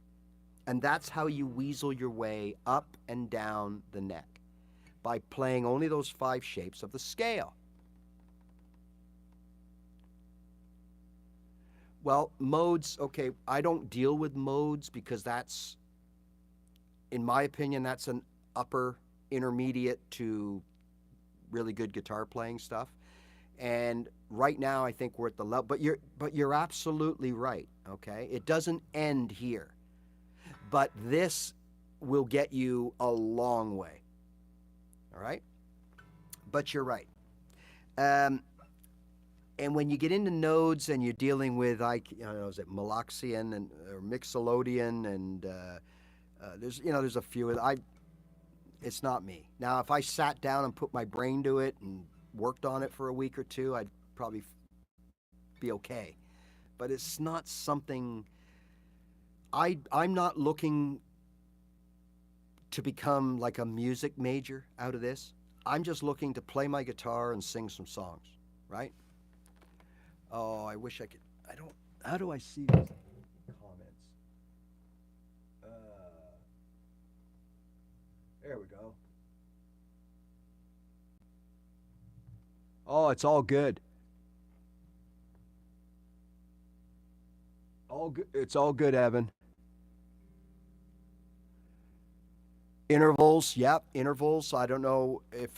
And that's how you weasel your way up and down the neck, by playing only those 5 shapes of the scale. Well, modes, okay, I don't deal with modes because that's, in my opinion, that's an upper intermediate to really good guitar playing stuff. And right now I think we're at the level, but you're absolutely right, okay? It doesn't end here. But this will get you a long way. All right? But you're right. And when you get into nodes and you're dealing with, is it Malaxian and or Mixolydian, and there's a few. It's not me. Now, if I sat down and put my brain to it and worked on it for a week or two, I'd probably be okay. But it's not something. I'm not looking to become like a music major out of this. I'm just looking to play my guitar and sing some songs, right? Oh, I wish I could. How do I see these comments? There we go. Oh, it's all good. All good. It's all good, Evan. Intervals, yep, intervals. I don't know if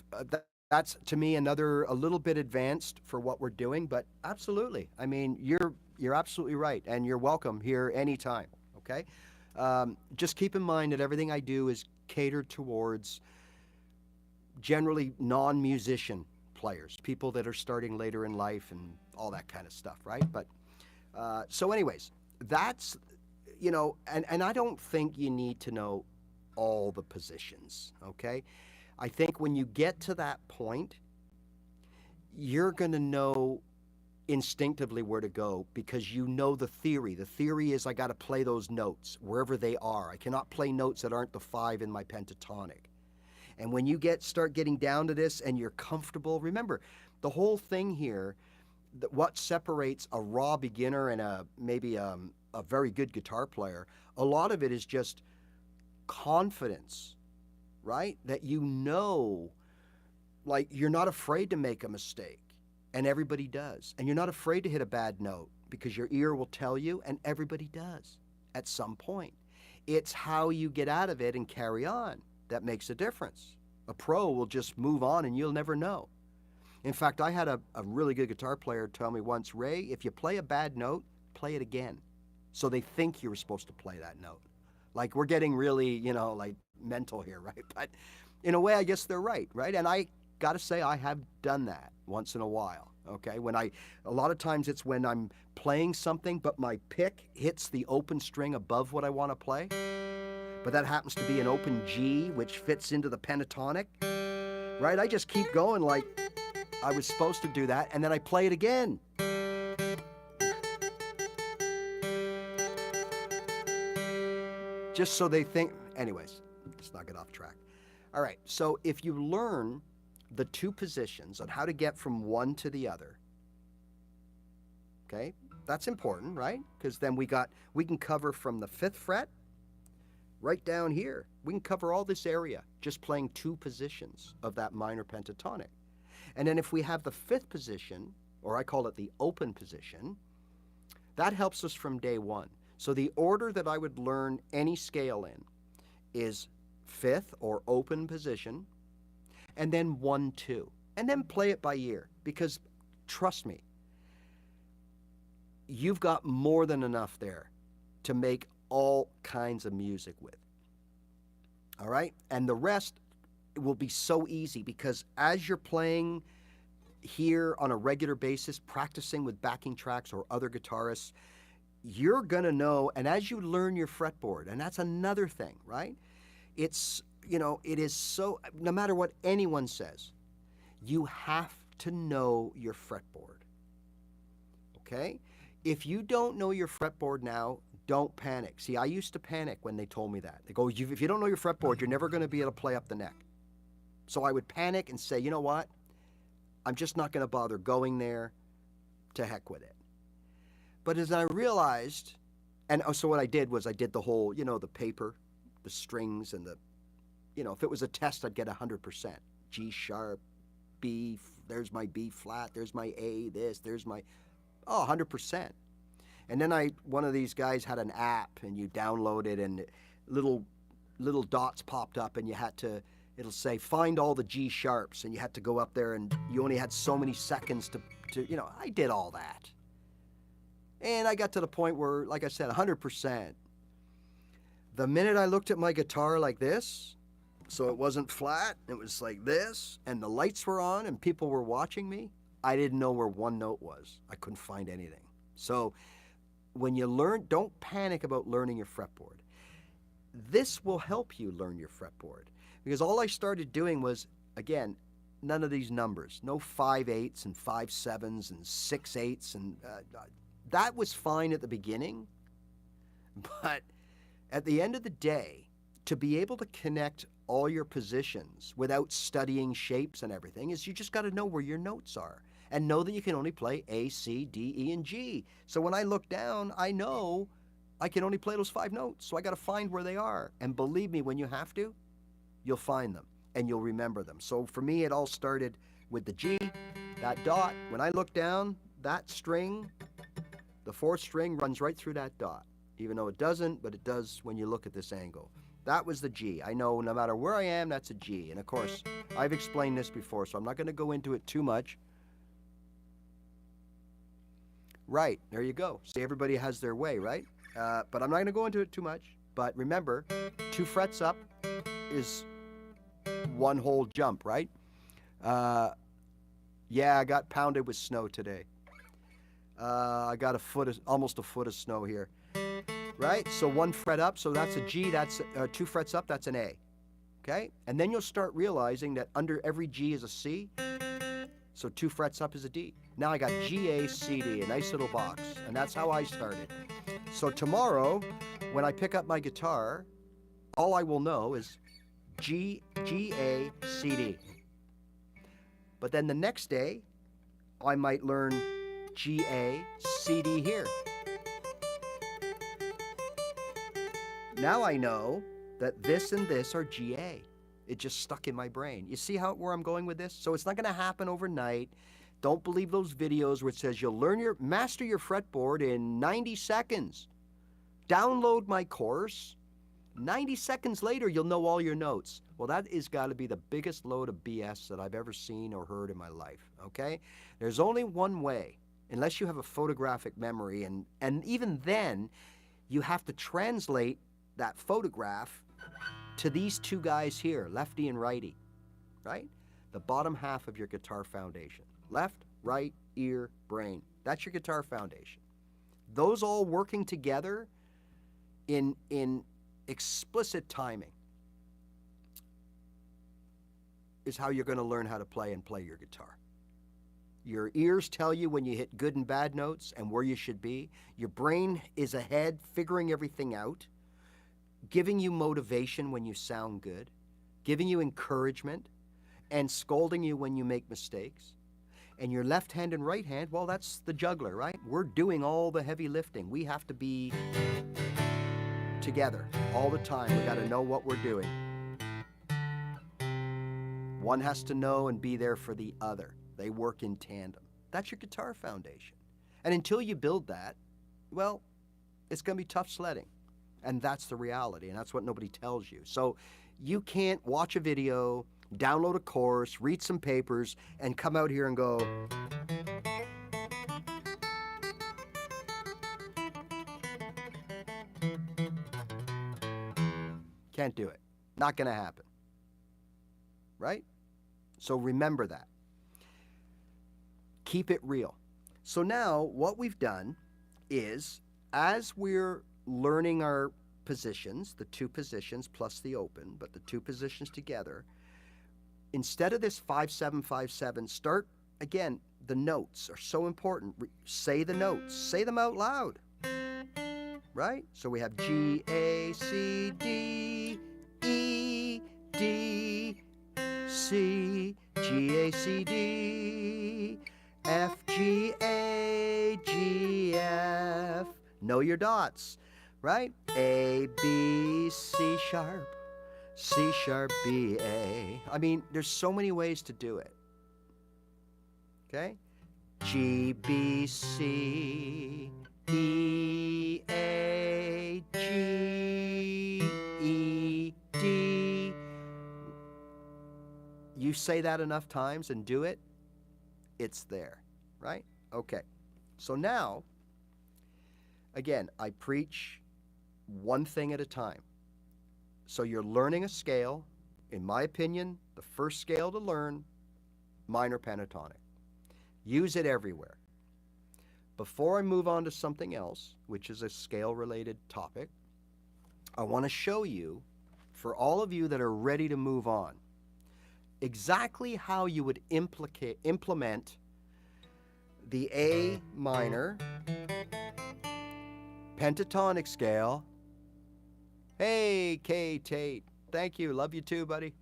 that's to me a little bit advanced for what we're doing, but absolutely. I mean, you're absolutely right, and you're welcome here anytime. Okay, just keep in mind that everything I do is catered towards generally non-musician players, people that are starting later in life and all that kind of stuff, right? But so, anyways, that's and I don't think you need to know all the positions, okay? I think when you get to that point, you're going to know instinctively where to go because you know the theory. The theory is I got to play those notes wherever they are. I cannot play notes that aren't the 5 in my pentatonic. And when you start getting down to this and you're comfortable, remember, the whole thing here, what separates a raw beginner and maybe a very good guitar player, a lot of it is just confidence, right? That like you're not afraid to make a mistake, and everybody does. And you're not afraid to hit a bad note because your ear will tell you, and everybody does at some point. It's how you get out of it and carry on that makes a difference. A pro will just move on and you'll never know. In fact, I had a really good guitar player tell me once, Ray, if you play a bad note, play it again. So they think you were supposed to play that note. Like, we're getting really, like mental here, right? But in a way, I guess they're right? And I got to say, I have done that once in a while, okay? A lot of times it's when I'm playing something, but my pick hits the open string above what I want to play. But that happens to be an open G, which fits into the pentatonic, right? I just keep going like I was supposed to do that, and then I play it again. Just so they think, anyways, let's not get off track. All right, so if you learn the 2 positions on how to get from one to the other, okay, that's important, right? Because then we can cover from the 5th fret right down here. We can cover all this area just playing 2 positions of that minor pentatonic. And then if we have the 5th position, or I call it the open position, that helps us from day 1. So the order that I would learn any scale in is 5th or open position, and then 1, 2, and then play it by ear. Because trust me, you've got more than enough there to make all kinds of music with. All right? And the rest will be so easy because as you're playing here on a regular basis, practicing with backing tracks or other guitarists, you're going to know, and as you learn your fretboard, and that's another thing, right? It's, it is so, no matter what anyone says, you have to know your fretboard, okay? If you don't know your fretboard now, don't panic. See, I used to panic when they told me that. They go, if you don't know your fretboard, you're never going to be able to play up the neck. So I would panic and say, you know what? I'm just not going to bother going there. To heck with it. But as I realized, And so what I did was I did the whole, the paper, the strings, and if it was a test, I'd get 100%. G sharp, B, there's my B flat, there's my A, there's my, 100%. And then one of these guys had an app, and you download it, and little dots popped up, and it'll say, find all the G sharps, and you had to go up there, and you only had so many seconds to I did all that. And I got to the point where, like I said, 100%. The minute I looked at my guitar like this, so it wasn't flat, it was like this, and the lights were on and people were watching me, I didn't know where one note was. I couldn't find anything. So when you learn, don't panic about learning your fretboard. This will help you learn your fretboard, because all I started doing was, again, none of these numbers, no 5/8s and 5/7s and 6/8s, and that was fine at the beginning, but at the end of the day, to be able to connect all your positions without studying shapes and everything, is you just got to know where your notes are and know that you can only play A, C, D, E, and G. So when I look down, I know I can only play those 5 notes, so I got to find where they are. And believe me, when you have to, you'll find them and you'll remember them. So for me, it all started with the G, that dot. When I look down, that string, the 4th string runs right through that dot, even though it doesn't, but it does when you look at this angle. That was the G. I know no matter where I am, that's a G. And of course, I've explained this before, so I'm not going to go into it too much. Right, there you go. See, everybody has their way, right? But I'm not going to go into it too much. But remember, 2 frets up is 1 whole jump, right? Yeah, I got pounded with snow today. I got almost a foot of snow here. Right? So 1 fret up, so that's a G, that's 2 frets up, that's an A. Okay? And then you'll start realizing that under every G is a C, so 2 frets up is a D. Now I got G, A, C, D, a nice little box, and that's how I started. So tomorrow, when I pick up my guitar, all I will know is G, A, C, D. But then the next day, I might learn G, A, C, D here. Now I know that this and this are GA. It just stuck in my brain. You see where I'm going with this? So it's not going to happen overnight. Don't believe those videos where it says you'll master your fretboard in 90 seconds. Download my course. 90 seconds later, you'll know all your notes. Well, that has got to be the biggest load of BS that I've ever seen or heard in my life, okay? There's only one way, unless you have a photographic memory, and even then, you have to translate that photograph to these 2 guys here, lefty and righty, right? The bottom half of your guitar foundation. Left, right, ear, brain. That's your guitar foundation. Those all working together in explicit timing is how you're going to learn how to play your guitar. Your ears tell you when you hit good and bad notes and where you should be. Your brain is ahead, figuring everything out, giving you motivation when you sound good, giving you encouragement, and scolding you when you make mistakes. And your left hand and right hand, well, that's the juggler, right? We're doing all the heavy lifting. We have to be together all the time. We got to know what we're doing. One has to know and be there for the other. They work in tandem. That's your guitar foundation. And until you build that, well, it's going to be tough sledding. And that's the reality, and that's what nobody tells you. So you can't watch a video, download a course, read some papers, and come out here and go, can't do it. Not going to happen. Right? So remember that. Keep it real. So now what we've done is, as we're learning our positions, the 2 positions plus the open, but the 2 positions together, instead of this 5/7, 5/7, start, again, the notes are so important. Say the notes. Say them out loud. Right? So we have G, A, C, D, E, D, C, G, A, C, D, F, G, A, G, F. Know your dots. right? A, B, C sharp, C sharp, B, A. I mean, there's so many ways to do it. Okay? G, B, C, E, A, G, E, D. You say that enough times and do it, it's there, right? Okay. So now, again, I preach one thing at a time. So you're learning a scale. In my opinion, the first scale to learn, minor pentatonic. Use it everywhere. Before I move on to something else, which is a scale-related topic, I want to show you, for all of you that are ready to move on, exactly how you would implement the A minor pentatonic scale. Hey, Kay Tate, thank you. Love you too, buddy.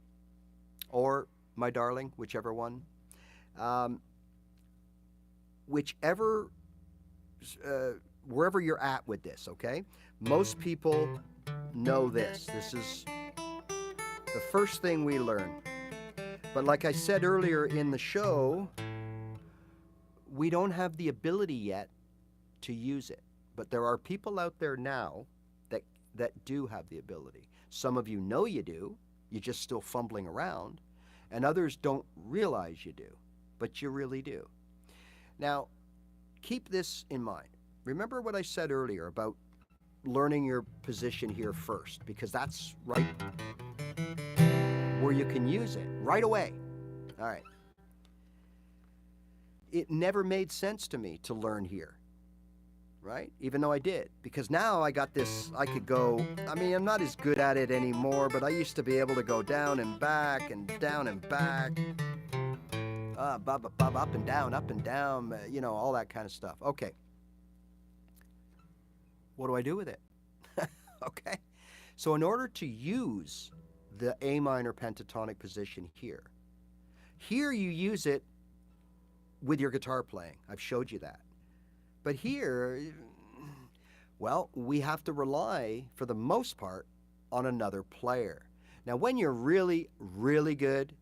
Or my darling, whichever one. Wherever you're at with this, okay? Most people know this. This is the first thing we learn. But like I said earlier in the show, we don't have the ability yet to use it. But there are people out there now that do have the ability. Some of you know you do, you're just still fumbling around, and others don't realize you do, but you really do. Now, keep this in mind. Remember what I said earlier about learning your position here first, because that's right where you can use it right away. All right. It never made sense to me to learn here, right? Even though I did, because now I got this, I could go, I mean, I'm not as good at it anymore, but I used to be able to go down and back and down and back, up and down, you know, all that kind of stuff. Okay. What do I do with it? Okay. So in order to use the A minor pentatonic position here you use it with your guitar playing. I've showed you that. But here, well, we have to rely, for the most part, on another player. Now, when you're really, really good,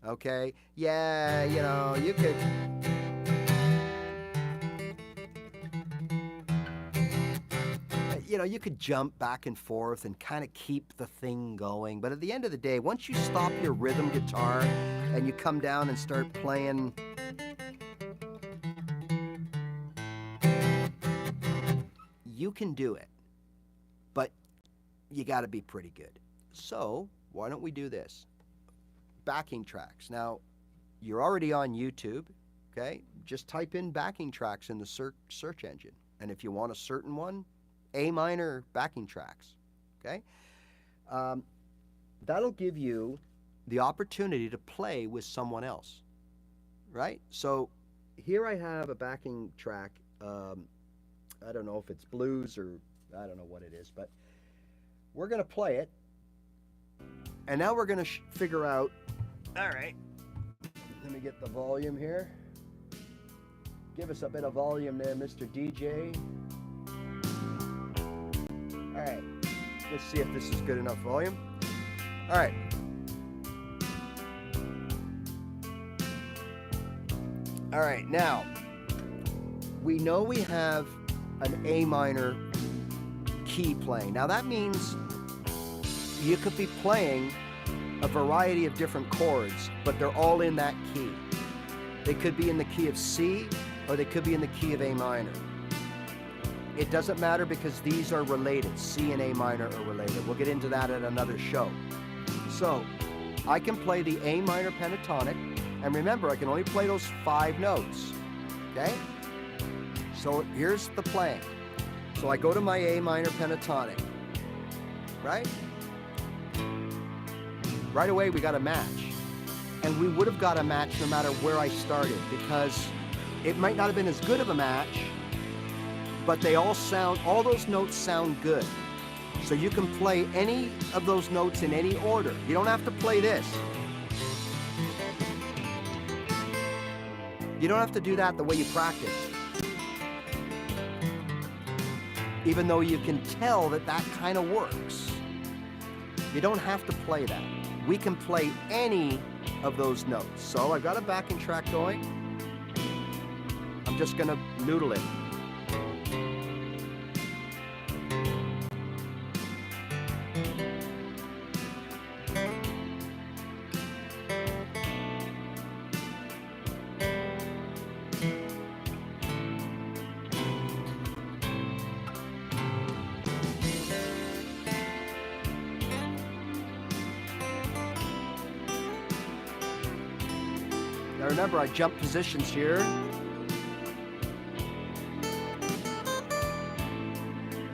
okay, yeah, you know, you could... You know, you could jump back and forth and kind of keep the thing going. But at the end of the day, once you stop your rhythm guitar and you come down and start playing... You can do it, but you got to be pretty good. So why don't we do this? Backing tracks. Now, you're already on YouTube, okay? Just type in backing tracks in the search engine. And if you want a certain one, A minor backing tracks, okay? That'll give you the opportunity to play with someone else, right? So here I have a backing track. I don't know if it's blues or I don't know what it is, but we're going to play it. And now we're going to figure out, all right, let me get the volume here. Give us a bit of volume there, Mr. DJ. All right, let's see if this is good enough volume. All right. All right, now, we know we have an A minor key playing. Now that means you could be playing a variety of different chords, but they're all in that key. They could be in the key of C, or they could be in the key of A minor. It doesn't matter because these are related. C and A minor are related. We'll get into that at another show. So I can play the A minor pentatonic, and remember, I can only play those 5 notes, okay? So here's the playing. So I go to my A minor pentatonic, right? Right away we got a match. And we would have got a match no matter where I started, because it might not have been as good of a match, but they all those notes sound good. So you can play any of those notes in any order. You don't have to play this. You don't have to do that the way you practice. even though you can tell that that kind of works. You don't have to play that. We can play any of those notes. So I've got a backing track going. I'm just gonna noodle it. Now remember, I jump positions here.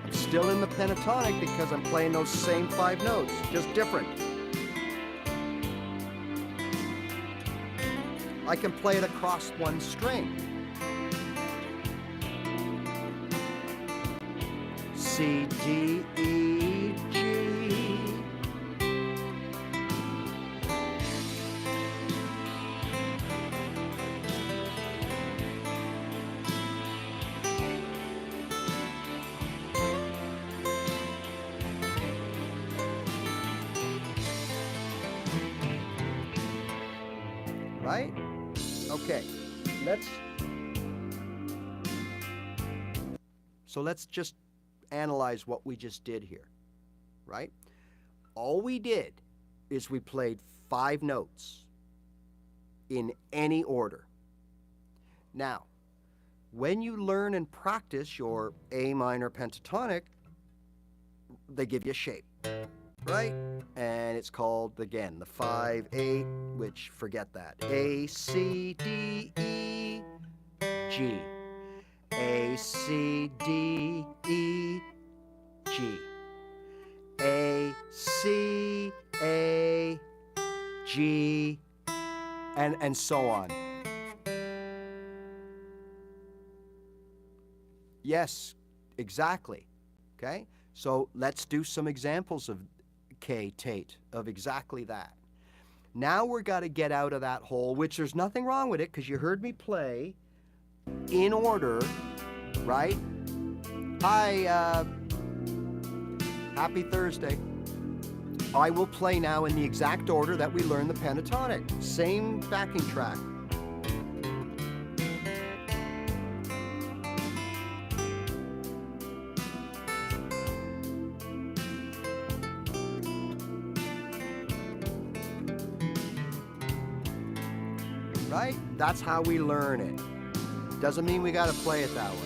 I'm still in the pentatonic because I'm playing those same 5 notes, just different. I can play it across one string. C, D, E, G. Right? Okay, let's just analyze what we just did here, right? All we did is we played 5 notes in any order. Now, when you learn and practice your A minor pentatonic, they give you a shape, right? And it's called, again, the 5/8, which forget that. A, C, D, E, G. A, C, D, E, G. A, C, A, G, and so on. Yes, exactly. Okay? So let's do some examples of K Tate, of exactly that. Now we're got to get out of that hole, which there's nothing wrong with it because you heard me play in order, right? Hi, happy Thursday. I will play now in the exact order that we learned the pentatonic. Same backing track. Right? That's how we learn it. Doesn't mean we got to play it that way.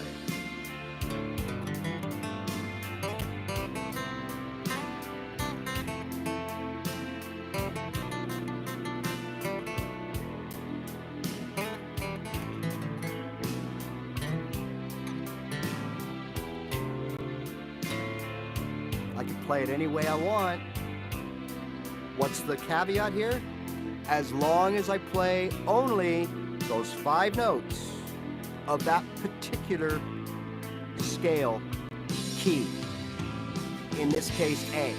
I can play it any way I want. What's the caveat here? As long as I play only those 5 notes of that particular scale key. In this case, A.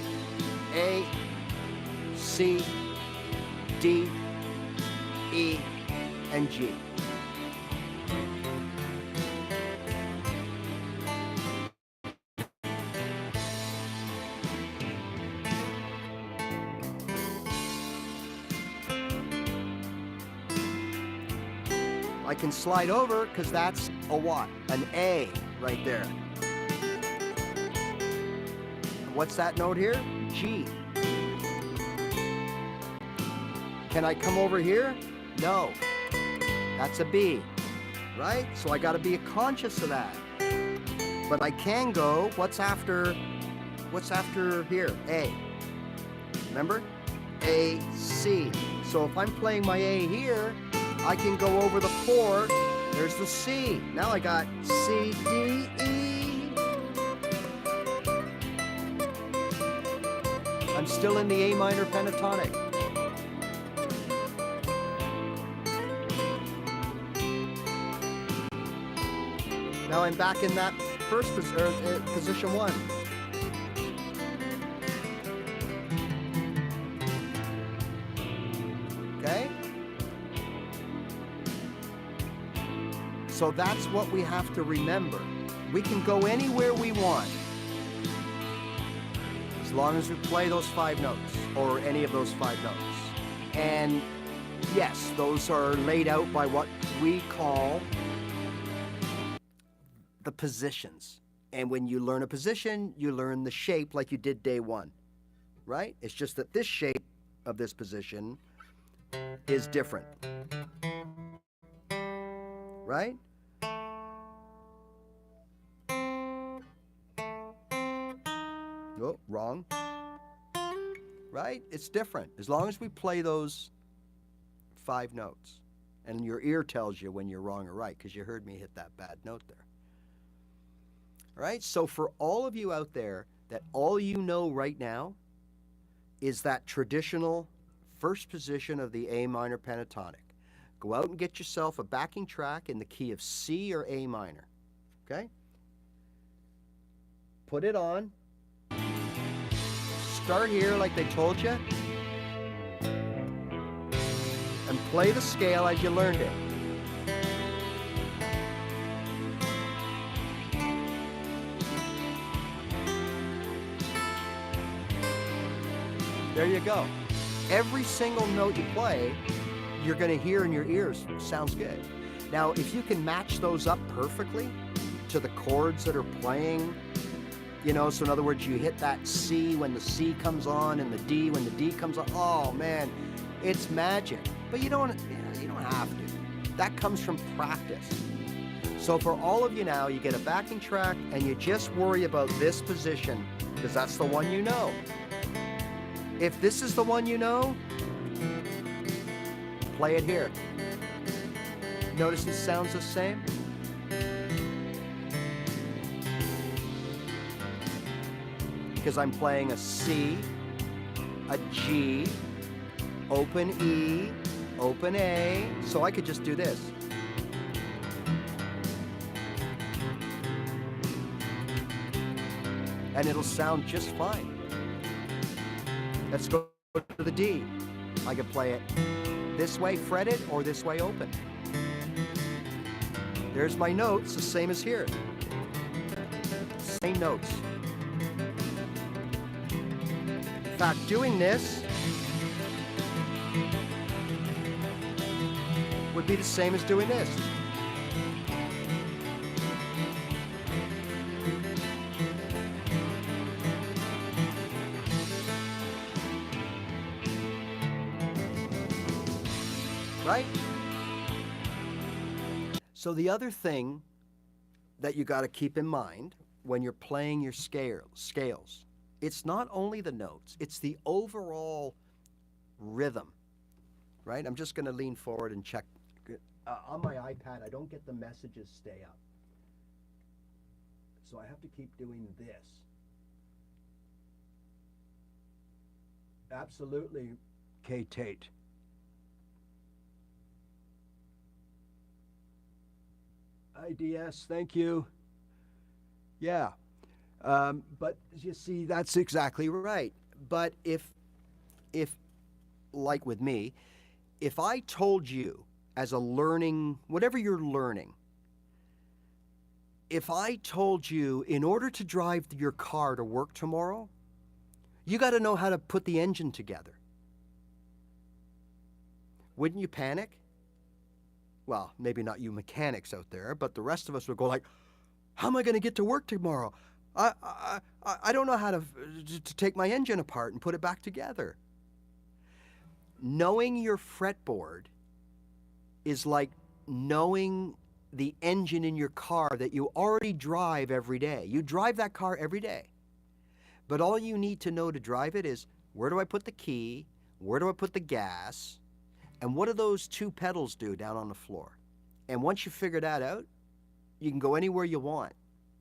A, C, D, E, and G. I can slide over because that's a what? An A right there. What's that note here? G. Can I come over here? No. That's a B, right? So I got to be conscious of that. But I can go, what's after here? A. Remember? A, C. So if I'm playing my A here, I can go over the 4, there's the C. Now I got C, D, E. I'm still in the A minor pentatonic. Now I'm back in that first position 1. Okay? So that's what we have to remember. We can go anywhere we want, as long as we play those 5 notes, or any of those 5 notes. And yes, those are laid out by what we call the positions. And when you learn a position, you learn the shape like you did day 1, right? It's just that this shape of this position is different, right? Oh, wrong. Right? It's different. As long as we play those 5 notes. And your ear tells you when you're wrong or right, because you heard me hit that bad note there. All right? So for all of you out there that all you know right now is that traditional first position of the A minor pentatonic, go out and get yourself a backing track in the key of C or A minor. Okay? Put it on. Start here like they told you, and play the scale as you learned it. There you go. Every single note you play, you're going to hear in your ears. Sounds good. Now, if you can match those up perfectly to the chords that are playing, you know, so in other words, you hit that C when the C comes on and the D when the D comes on. Oh man, it's magic. But you don't have to. That comes from practice. So for all of you now, you get a backing track and you just worry about this position because that's the one you know. If this is the one you know, play it here. Notice it sounds the same. Because I'm playing a C, a G, open E, open A, so I could just do this. And it'll sound just fine. Let's go to the D. I could play it this way fretted or this way open. There's my notes, the same as here. Same notes. In fact, doing this would be the same as doing this. Right? So the other thing that you got to keep in mind when you're playing your scales, it's not only the notes, it's the overall rhythm, right? I'm just going to lean forward and check. On my iPad, I don't get the messages stay up. So I have to keep doing this. Absolutely, K. Tate. IDS, thank you. Yeah. But you see, that's exactly right. But if like with me, if I told you as a learning, whatever you're learning, if I told you in order to drive your car to work tomorrow, you got to know how to put the engine together. Wouldn't you panic? Well, maybe not you mechanics out there, but the rest of us would go like, how am I going to get to work tomorrow? I don't know how to take my engine apart and put it back together. Knowing your fretboard is like knowing the engine in your car that you already drive every day. You drive that car every day. But all you need to know to drive it is, where do I put the key? Where do I put the gas? And what do those 2 pedals do down on the floor? And once you figure that out, you can go anywhere you want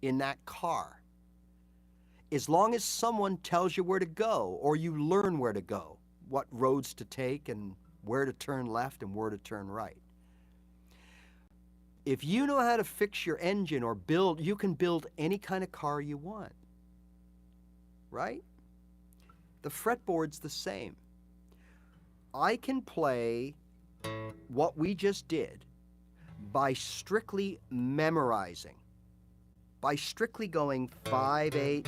in that car. As long as someone tells you where to go, or you learn where to go, what roads to take and where to turn left and where to turn right. If you know how to fix your engine or build, you can build any kind of car you want, right? The fretboard's the same. I can play what we just did by strictly memorizing, by strictly going 5, 8,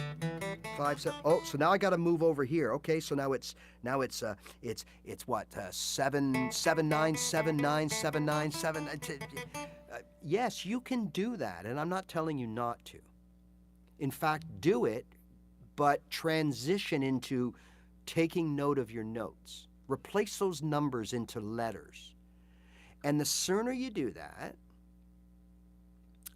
5, 7. Oh, so now I got to move over here. Okay, so now it's what 7, 7, 9, 7, 9, 7, 9, 7. Yes, you can do that, and I'm not telling you not to. In fact, do it, but transition into taking note of your notes. Replace those numbers into letters. And the sooner you do that,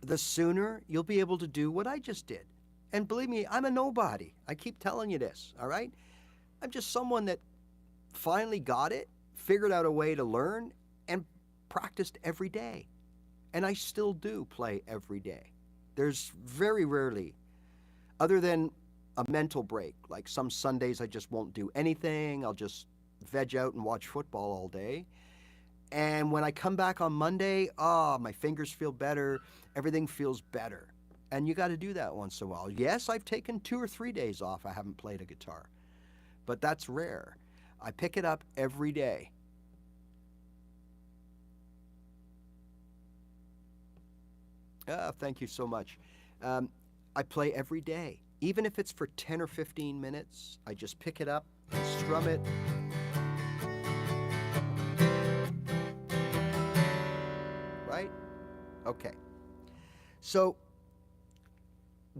the sooner you'll be able to do what I just did. And believe me, I'm a nobody. I keep telling you this, all right? I'm just someone that finally got it, figured out a way to learn, and practiced every day. And I still do play every day. There's very rarely, other than a mental break, like some Sundays I just won't do anything. I'll just veg out and watch football all day. And when I come back on Monday, my fingers feel better. Everything feels better. And you got to do that once in a while. Yes, I've taken 2 or 3 days off. I haven't played a guitar. But that's rare. I pick it up every day. Thank you so much. I play every day. Even if it's for 10 or 15 minutes, I just pick it up, strum it. Right? Okay. So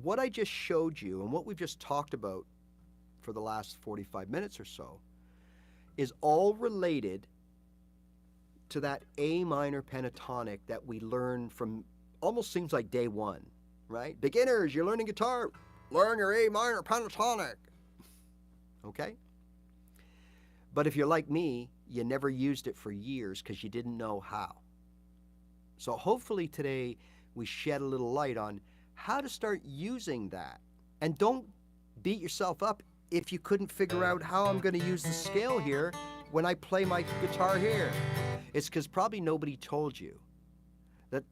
what I just showed you and what we've just talked about for the last 45 minutes or so is all related to that A minor pentatonic that we learned from almost seems like day one, right? Beginners, you're learning guitar, learn your A minor pentatonic. Okay? But if you're like me, you never used it for years because you didn't know how. So hopefully today we shed a little light on how to start using that. And don't beat yourself up if you couldn't figure out how I'm going to use the scale here when I play my guitar here. It's because probably nobody told you that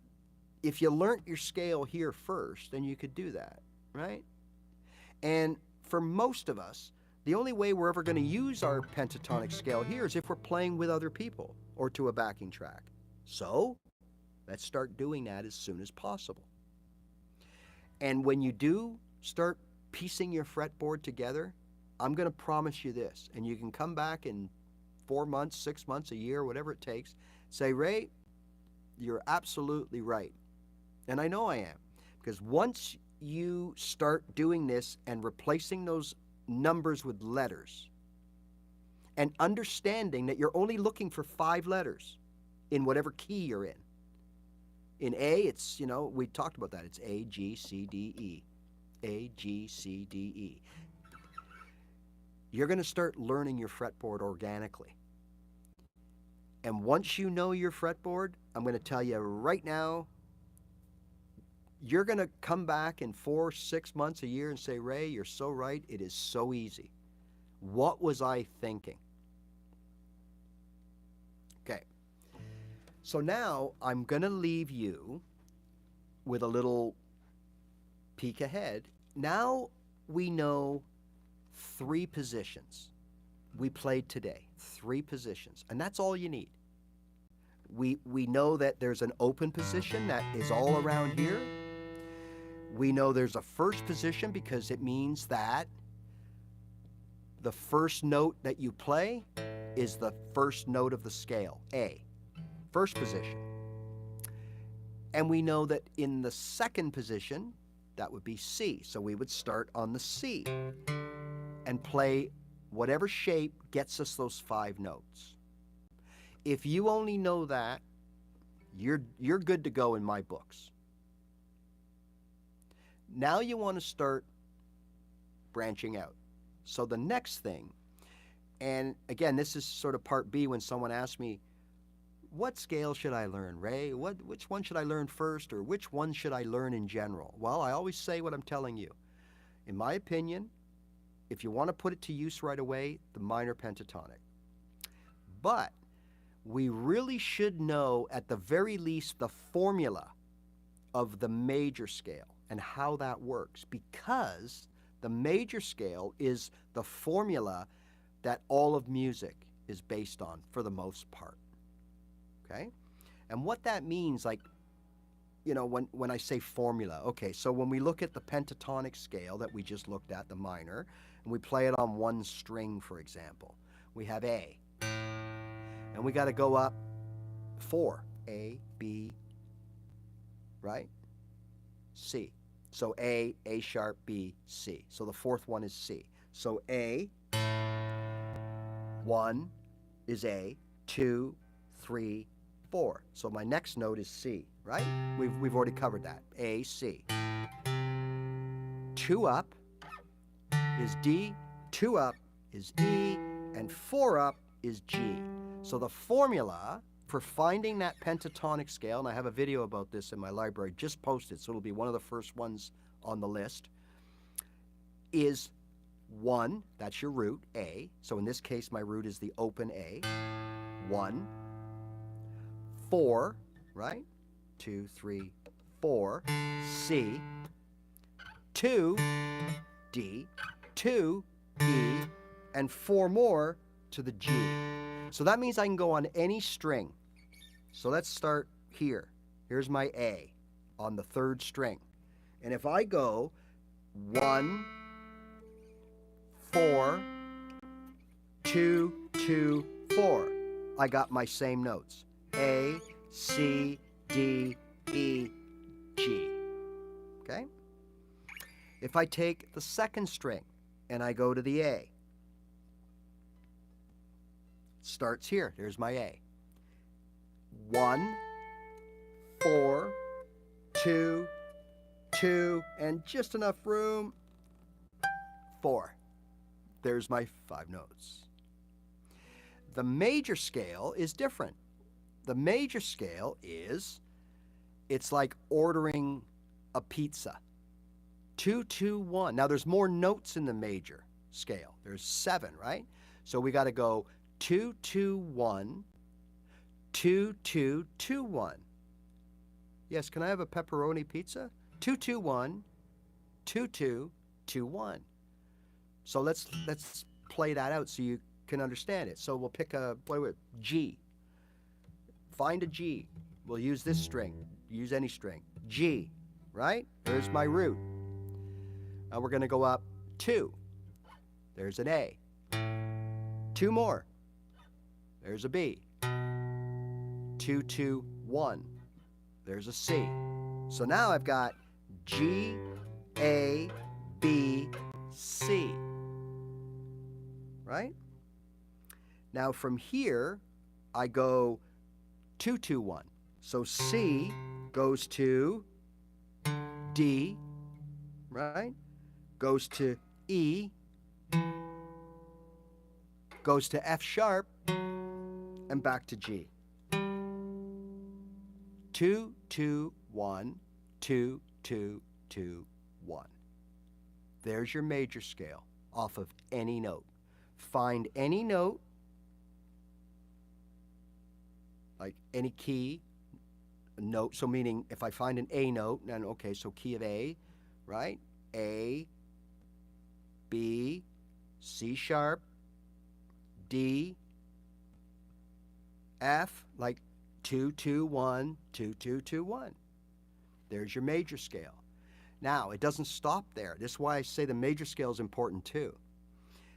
if you learnt your scale here first, then you could do that, right? And for most of us, the only way we're ever going to use our pentatonic scale here is if we're playing with other people or to a backing track. So let's start doing that as soon as possible. And when you do start piecing your fretboard together, I'm going to promise you this, and you can come back in 4 months, 6 months, a year, whatever it takes, say, Ray, you're absolutely right. And I know I am, because once you start doing this and replacing those numbers with letters and understanding that you're only looking for 5 letters in whatever key you're in. In A, it's, we talked about that. It's A, G, C, D, E. A, G, C, D, E. You're going to start learning your fretboard organically. And once you know your fretboard, I'm going to tell you right now, you're going to come back in 4, 6 months, a year and say, Ray, you're so right. It is so easy. What was I thinking? Okay. So now I'm going to leave you with a little peek ahead. Now we know 3 positions. We played today, 3 positions, and that's all you need. We know that there's an open position that is all around here. We know there's a first position because it means that the first note that you play is the first note of the scale, A, first position. And we know that in the second position, that would be C. So we would start on the C and play whatever shape gets us those 5 notes. If you only know that, you're good to go in my books. Now you want to start branching out. So the next thing, and again, this is sort of part B when someone asks me, what scale should I learn, Ray? Which one should I learn first, or which one should I learn in general? Well, I always say what I'm telling you. In my opinion, if you want to put it to use right away, the minor pentatonic. But we really should know at the very least the formula of the major scale and how that works, because the major scale is the formula that all of music is based on for the most part. Okay? And what that means, like you know, when I say formula, okay, so when we look at the pentatonic scale that we just looked at, the minor, and we play it on one string, for example, we have A, and we got to go up 4, A, B, right? C. So A sharp, B, C. So the fourth one is C. So A, 1 is A, 2, 3, 4. So my next note is C, right? We've already covered that. A, C. 2 up is D, 2 up is E, and 4 up is G. So the formula for finding that pentatonic scale, and I have a video about this in my library, just posted, so it'll be one of the first ones on the list, is 1, that's your root, A. So in this case, my root is the open A. 1, 4, right? 2, 3, 4, C. 2, D. 2, E. And 4 more to the G. So that means I can go on any string. So let's start here. Here's my A on the 3rd string. And if I go 1, 4, 2, 2, 4, I got my same notes. A, C, D, E, G. Okay? If I take the 2nd string and I go to the A, it starts here. There's my A. 1, 4, 2, 2, and just enough room, 4. There's my 5 notes. The major scale is different. The major scale is, it's like ordering a pizza. 2, 2, 1. Now there's more notes in the major scale. There's 7, right? So we got to go 2, 2, 1, 2, 2, 2, 1. Yes, can I have a pepperoni pizza? 2, 2, 1, 2, 2, 2, 1. So let's play that out so you can understand it. So we'll pick a G. Find a G. We'll use this string. Use any string. G, right? There's my root. Now we're going to go up 2. There's an A. 2 more. There's a B. 2, 2, 1. There's a C. So now I've got G, A, B, C. Right? Now from here, I go 2, 2, 1. So C goes to D, right? Goes to E, goes to F sharp, and back to G. 2, 2, 1, 2, 2, 2, 1. There's your major scale off of any note. Find any note, like any key, note. So meaning if I find an A note, then okay, so key of A, right? A, B, C sharp, D, F, like 2, 2, 1, 2, 2, 2, 1. There's your major scale. Now, it doesn't stop there. This is why I say the major scale is important too.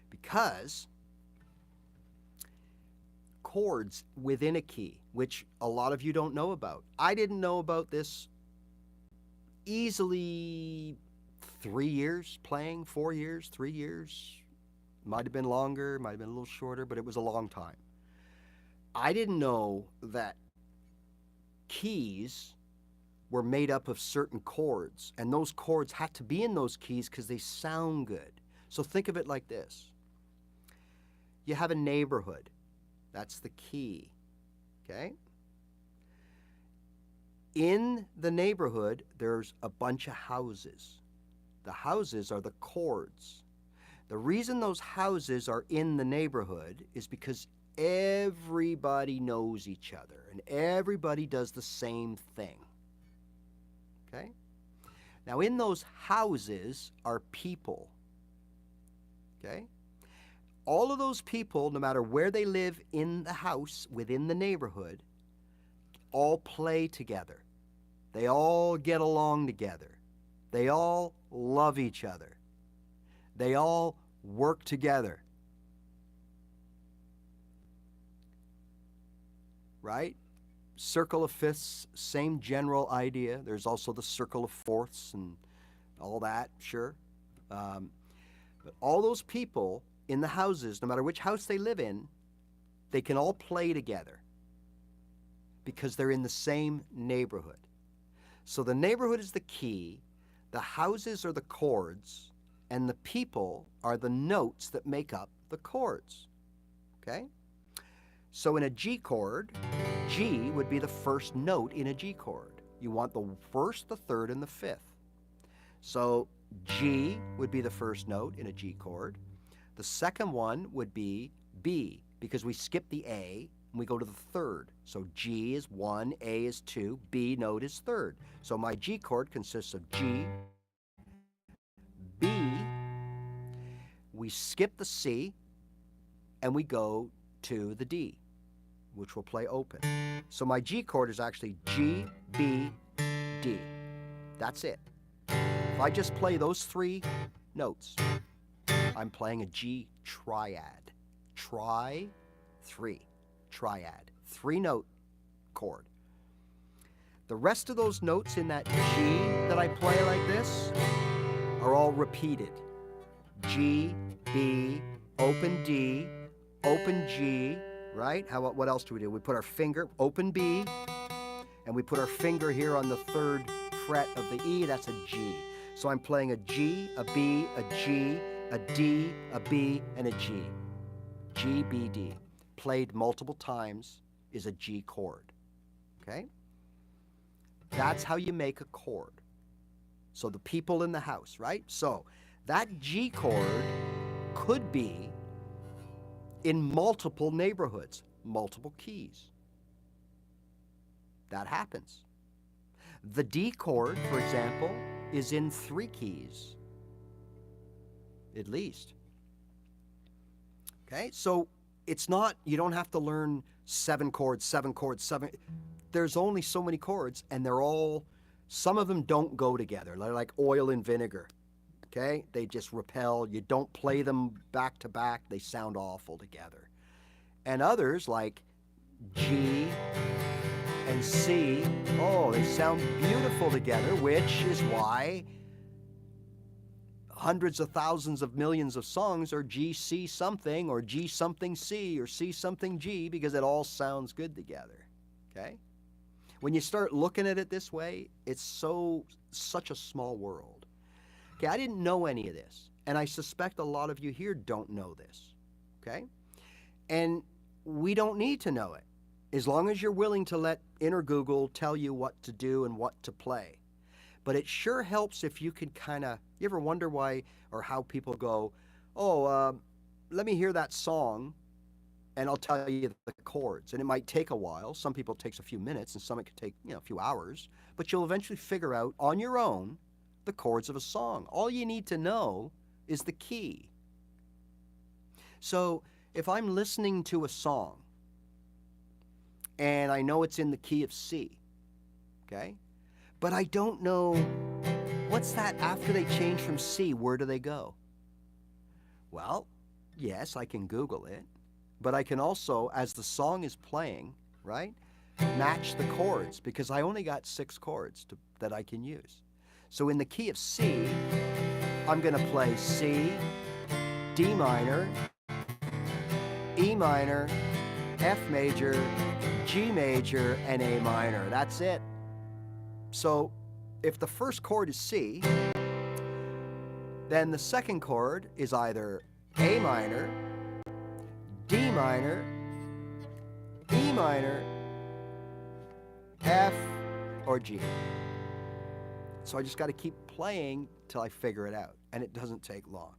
Because chords within a key, which a lot of you don't know about. I didn't know about this easily 3 years playing, 4 years, 3 years. Might have been longer, might have been a little shorter, but it was a long time. I didn't know that keys were made up of certain chords, and those chords had to be in those keys because they sound good. So think of it like this. You have a neighborhood. That's the key, okay? In the neighborhood, there's a bunch of houses. The houses are the chords. The reason those houses are in the neighborhood is because everybody knows each other and everybody does the same thing. Okay? Now, in those houses are people. Okay? All of those people, no matter where they live in the house, within the neighborhood, all play together. They all get along together. They all love each other. They all work together. Right? Circle of fifths, same general idea. There's also the circle of fourths and all that, sure. But all those people in the houses, no matter which house they live in, they can all play together because they're in the same neighborhood. So the neighborhood is the key, the houses are the chords, and the people are the notes that make up the chords. Okay? So in a G chord, G would be the first note in a G chord. You want the first, the third, and the fifth. So G would be the first note in a G chord. The second one would be B, because we skip the A and we go to the third. So G is 1, A is 2, B note is third. So my G chord consists of G, B, we skip the C, and we go to the D, which will play open. So my G chord is actually G, B, D. That's it. If I just play those three notes, I'm playing a G triad. Triad. 3-note chord. The rest of those notes in that G that I play like this are all repeated. G, B, open D, open G, right? What else do? We put our finger, open B, and we put our finger here on the third fret of the E, that's a G. So I'm playing a G, a B, a G, a D, a B, and a G. G, B, D. Played multiple times is a G chord. Okay? That's how you make a chord. So the people in the house, right? So that G chord could be in multiple neighborhoods, multiple keys. That happens. The D chord, for example, is in 3 keys, at least. Okay, so it's not, you don't have to learn 7 chords, 7 chords, 7. There's only so many chords, and they're all, some of them don't go together. They're like oil and vinegar. Okay, they just repel. You don't play them back to back, they sound awful together. And others, like G and C, oh, they sound beautiful together, which is why hundreds of thousands of millions of songs are G, C something, or G something C, or C something G, because it all sounds good together, okay? When you start looking at it this way, it's such a small world. Okay, I didn't know any of this, and I suspect a lot of you here don't know this, okay? And we don't need to know it, as long as you're willing to let inner Google tell you what to do and what to play. But it sure helps if you can kind of, you ever wonder why or how people go, oh, let me hear that song and I'll tell you the chords. And it might take a while. Some people it takes a few minutes, and some it could take, a few hours. But you'll eventually figure out on your own the chords of a song. All you need to know is the key. So if I'm listening to a song and I know it's in the key of C, okay? But I don't know, what's that after they change from C, where do they go? Well, yes, I can Google it, but I can also, as the song is playing, right, match the chords, because I only got 6 chords that I can use. So in the key of C, I'm going to play C, D minor, E minor, F major, G major, and A minor. That's it. So if the first chord is C, then the second chord is either A minor, D minor, E minor, F, or G. So I just got to keep playing till I figure it out, and it doesn't take long.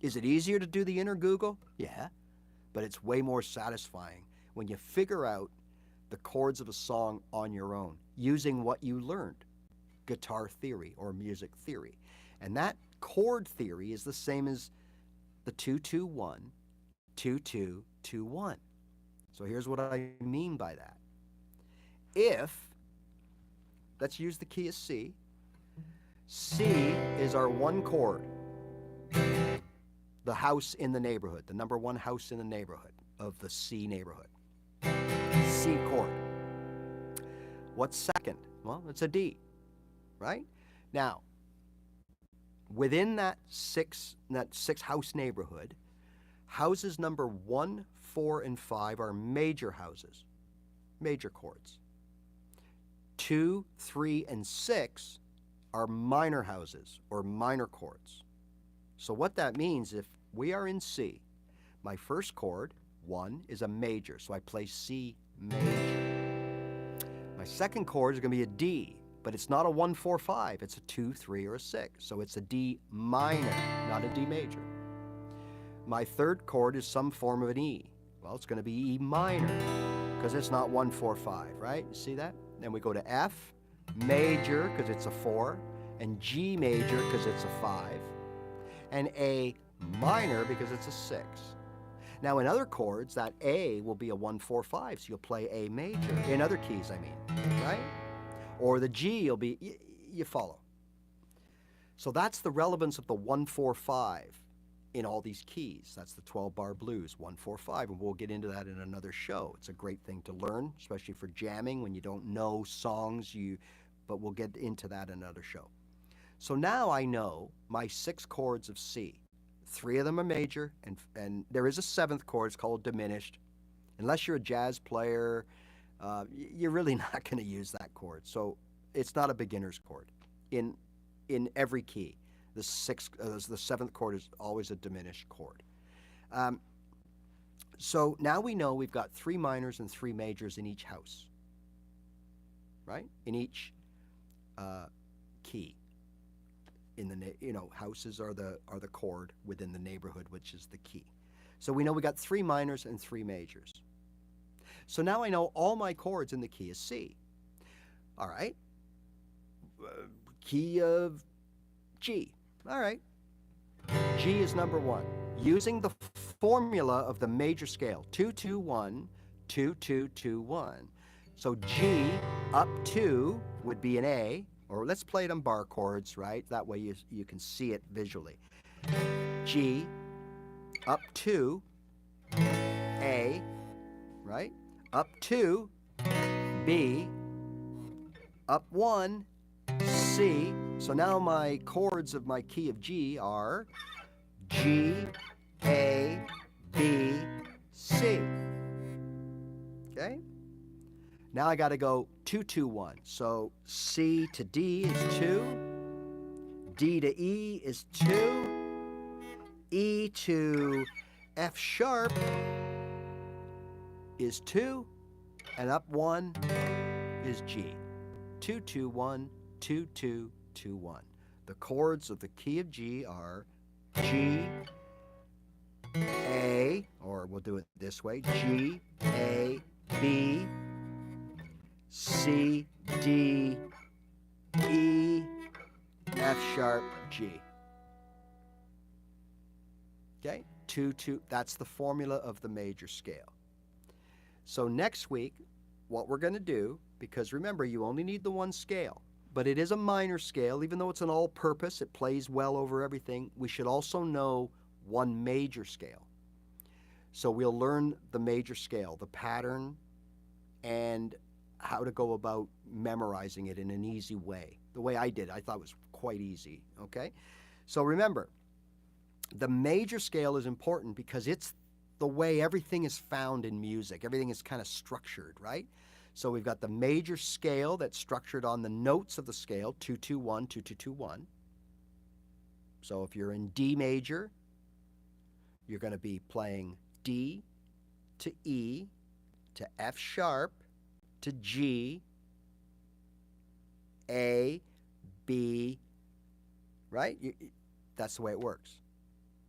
Is it easier to do the inner Google? Yeah, but it's way more satisfying when you figure out the chords of a song on your own, using what you learned, guitar theory or music theory. And that chord theory is the same as the 2-2-1, 2-2-2-1. So here's what I mean by that. If let's use the key of C. C is our one chord, the house in the neighborhood, the number one house in the neighborhood of the C neighborhood. C chord. What's second? Well, it's a D, right? Now, within that six house neighborhood, houses number 1, 4, and 5 are major houses, major chords. 2, 3, and 6 are minor houses or minor chords. So what that means, if we are in C, my first chord, 1, is a major, so I play C major. My second chord is going to be a D, but it's not a 1, 4, 5. It's a 2, 3, or a 6. So it's a D minor, not a D major. My third chord is some form of an E. Well, it's going to be E minor because it's not 1, 4, 5, right? You see that? Then we go to F major because it's a 4, and G major because it's a 5, and A minor because it's a 6. Now in other chords, that A will be a 1, 4, 5, so you'll play A major. In other keys, I mean, right? Or the G will be, you follow. So that's the relevance of the 1, 4, 5 in all these keys. That's the 12-bar blues, 1, 4, 5, and we'll get into that in another show. It's a great thing to learn, especially for jamming when you don't know songs, but we'll get into that in another show. So now I know my 6 chords of C. 3 of them are major, and there is a 7th chord. It's called diminished. Unless you're a jazz player, you're really not going to use that chord. So it's not a beginner's chord in every key. The 7th chord is always a diminished chord. So now we know we've got 3 minors and 3 majors in each house, right? In each key. In the houses are the chord within the neighborhood, which is the key. So we know we got 3 minors and 3 majors. So now I know all my chords in the key is C. All right. Key of G. All right. G is number 1. Using the formula of the major scale, 2, 2, 1, 2, 2, 2, 1. So G up 2 would be an A, or let's play it on bar chords, right? That way you can see it visually. G up 2, A, right? Up 2, B, up 1, C. So now my chords of my key of G are G, A, B, C. Okay? Now I got to go 2, 2, 1. So C to D is 2, D to E is 2, E to F sharp is 2, and up 1 is G. 2, 2, 1, 2, 2, 2, 1. The chords of the key of G are G, A, or we'll do it this way, G, A, B, C, D, E, F sharp, G. Okay, 2, 2, that's the formula of the major scale. So next week, what we're going to do, because remember, you only need the one scale, but it is a minor scale, even though it's an all-purpose, it plays well over everything, we should also know one major scale. So we'll learn the major scale, the pattern, and how to go about memorizing it in an easy way. The way I did, I thought was quite easy, okay? So remember, the major scale is important because it's the way everything is found in music. Everything is kind of structured, right? So we've got the major scale that's structured on the notes of the scale, 2, 2, 1, 2, 2, 2, 1. So if you're in D major, you're going to be playing D to E to F sharp to G, A, B, right? That's the way it works.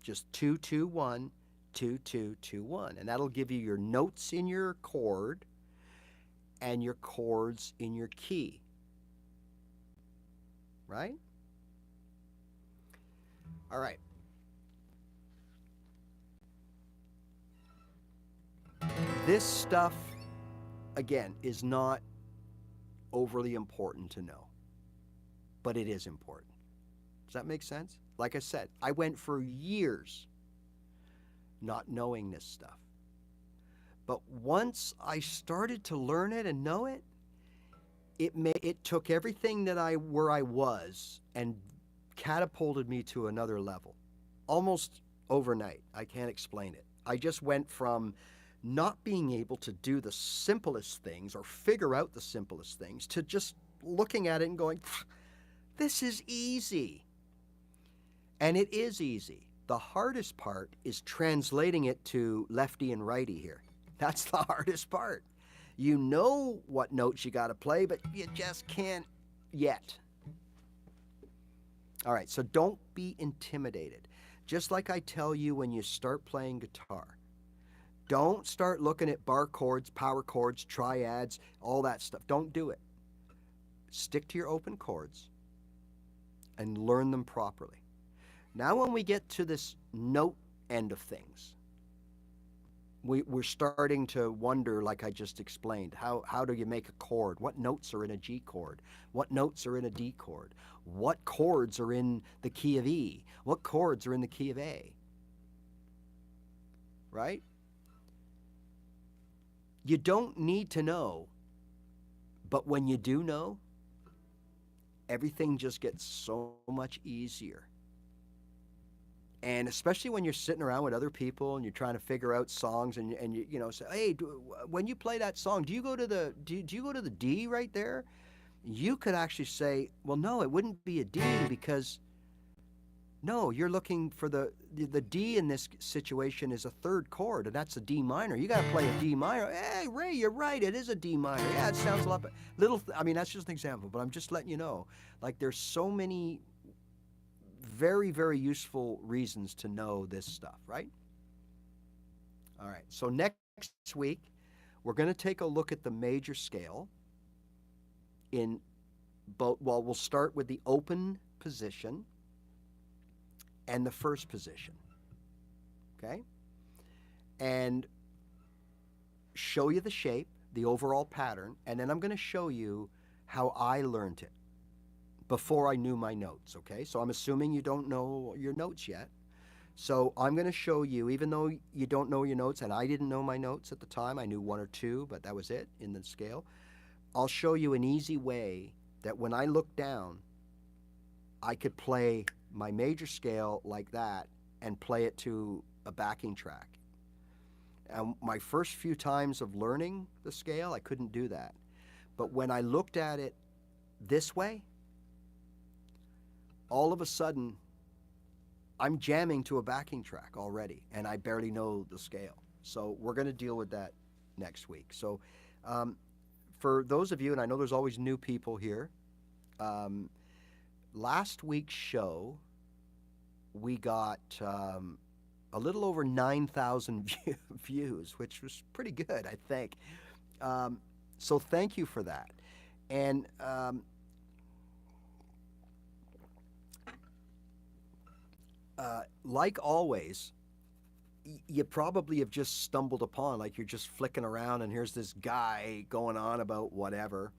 Just 2, 2, 1, 2, 2, 2, 1. And that'll give you your notes in your chord and your chords in your key, right? All right. This stuff, again, is not overly important to know, but it is important. Does that make sense? Like I said, I went for years not knowing this stuff. But once I started to learn it and know it, it took everything that where I was and catapulted me to another level. Almost overnight. I can't explain it. I just went from not being able to do the simplest things or figure out the simplest things to just looking at it and going, this is easy. And it is easy. The hardest part is translating it to lefty and righty here. That's the hardest part. You know what notes you got to play, but you just can't yet. All right, so don't be intimidated. Just like I tell you when you start playing guitar, don't start looking at bar chords, power chords, triads, all that stuff. Don't do it. Stick to your open chords and learn them properly. Now when we get to this note end of things, we're starting to wonder, like I just explained, how do you make a chord? What notes are in a G chord? What notes are in a D chord? What chords are in the key of E? What chords are in the key of A? Right? You don't need to know, but when you do know, everything just gets so much easier. And especially when you're sitting around with other people and you're trying to figure out songs and you know say, hey, when you play that song, do you go to the D right there? You could actually say, well, no, it wouldn't be a D because no, you're looking for the D in this situation is a third chord, and that's a D minor. You got to play a D minor. Hey, Ray, you're right. It is a D minor. Yeah, it sounds a lot better. I mean, that's just an example, but I'm just letting you know. Like, there's so many very, very useful reasons to know this stuff, right? All right, so next week, we're going to take a look at the major scale in both, well, we'll start with the open position and the first position, okay? And show you the shape, the overall pattern, and then I'm going to show you how I learned it before I knew my notes, okay? So I'm assuming you don't know your notes yet. So I'm going to show you, even though you don't know your notes, and I didn't know my notes at the time, I knew one or two, but that was it in the scale. I'll show you an easy way that when I look down, I could play my major scale like that and play it to a backing track. And my first few times of learning the scale, I couldn't do that. But when I looked at it this way, all of a sudden, I'm jamming to a backing track already, and I barely know the scale. So we're going to deal with that next week. So for those of you, and I know there's always new people here, last week's show, we got a little over 9,000 views, which was pretty good, I think. So thank you for that. And like always, you probably have just stumbled upon, like you're just flicking around and here's this guy going on about whatever.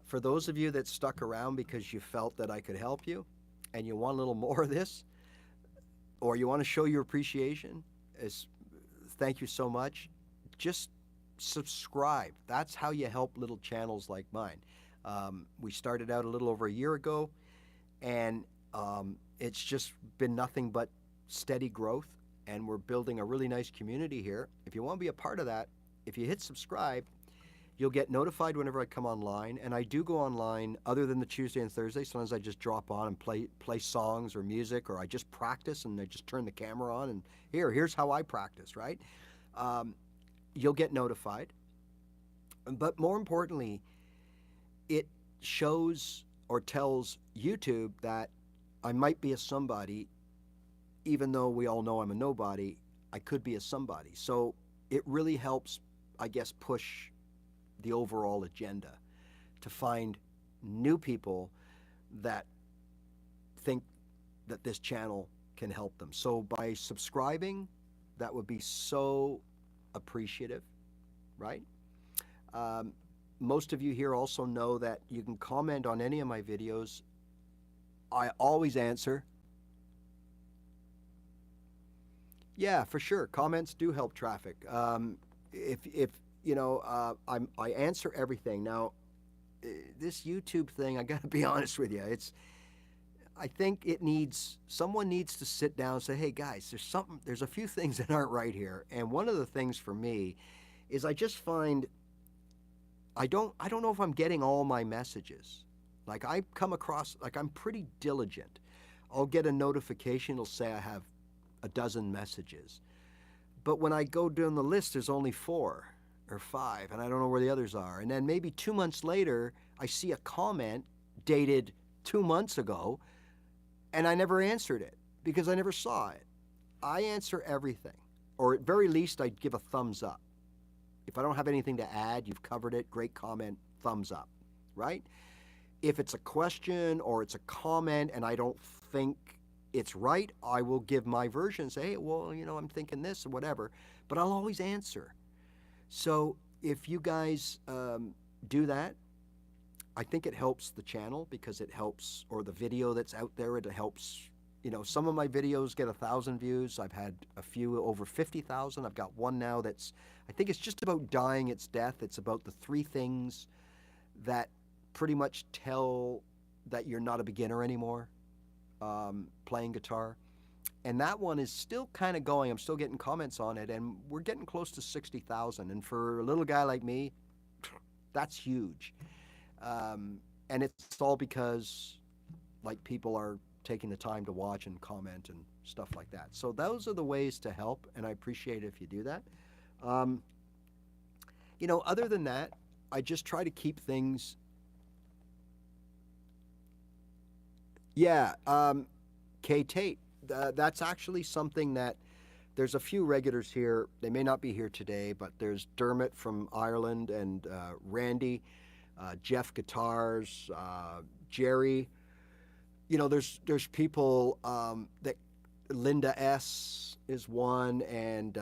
For those of you that stuck around because you felt that I could help you and you want a little more of this, or you want to show your appreciation, thank you so much. Just subscribe. That's how you help little channels like mine. We started out a little over a year ago, and it's just been nothing but steady growth, and we're building a really nice community here. If you want to be a part of that, if you hit subscribe, you'll get notified whenever I come online, and I do go online other than the Tuesday and Thursday. Sometimes I just drop on and play songs or music, or I just practice and I just turn the camera on and here's how I practice, right? You'll get notified. But more importantly, it shows or tells YouTube that I might be a somebody, even though we all know I'm a nobody. I could be a somebody. So it really helps, I guess, push the overall agenda to find new people that think that this channel can help them. So by subscribing, that would be so appreciative, right? most of you here also know that you can comment on any of my videos. I always answer. Yeah, for sure. Comments do help traffic. If you know, I answer everything. Now, this YouTube thing, I got to be honest with you. I think someone needs to sit down and say, hey guys, there's a few things that aren't right here. And one of the things for me is I just find I don't know if I'm getting all my messages. Like I come across, like I'm pretty diligent. I'll get a notification, it'll say I have a dozen messages. But when I go down the list, there's only 4 or 5, and I don't know where the others are. And then maybe 2 months later, I see a comment dated 2 months ago, and I never answered it because I never saw it. I answer everything, or at very least, I'd give a thumbs up. If I don't have anything to add, you've covered it, great comment, thumbs up, right? If it's a question or it's a comment and I don't think it's right, I will give my version and say, hey, well, you know, I'm thinking this or whatever, but I'll always answer. So if you guys do that, I think it helps the channel because it helps, or the video that's out there, it helps. You know, some of my videos get 1,000 views. I've had a few over 50,000. I've got one now that's, I think it's just about dying its death. It's about the 3 things that pretty much tell that you're not a beginner anymore playing guitar. And that one is still kind of going. I'm still getting comments on it, and we're getting close to 60,000. And for a little guy like me, that's huge. And it's all because, like, people are taking the time to watch and comment and stuff like that. So those are the ways to help, and I appreciate it if you do that. You know, other than that, I just try to keep things. Yeah, Kay Tate. That's actually something that there's a few regulars here. They may not be here today, but there's Dermot from Ireland and Randy, Jeff Guitars, Jerry. You know, there's people that Linda S is one, and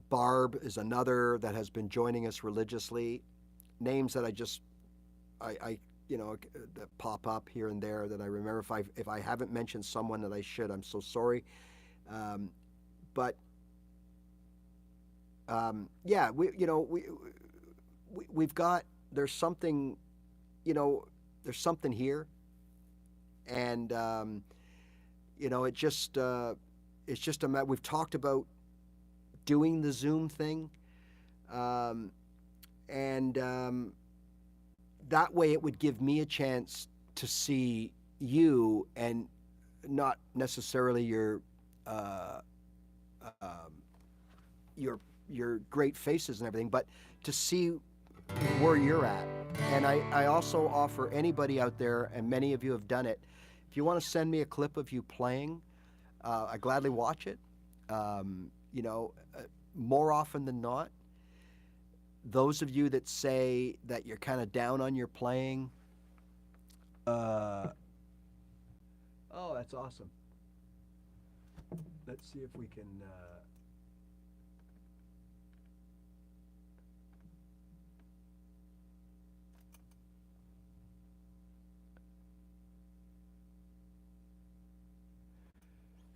Barb is another that has been joining us religiously. Names that I you know, that pop up here and there that I remember. If I haven't mentioned someone that I should, I'm so sorry. But yeah, we've got, there's something, you know, there's something here, and you know, it's just a matter. We've talked about doing the Zoom thing, and that way it would give me a chance to see you, and not necessarily your great faces and everything, but to see where you're at. And I also offer anybody out there, and many of you have done it, if you want to send me a clip of you playing, I gladly watch it. You know, more often than not, those of you that say that you're kind of down on your playing, oh, that's awesome. Let's see if we can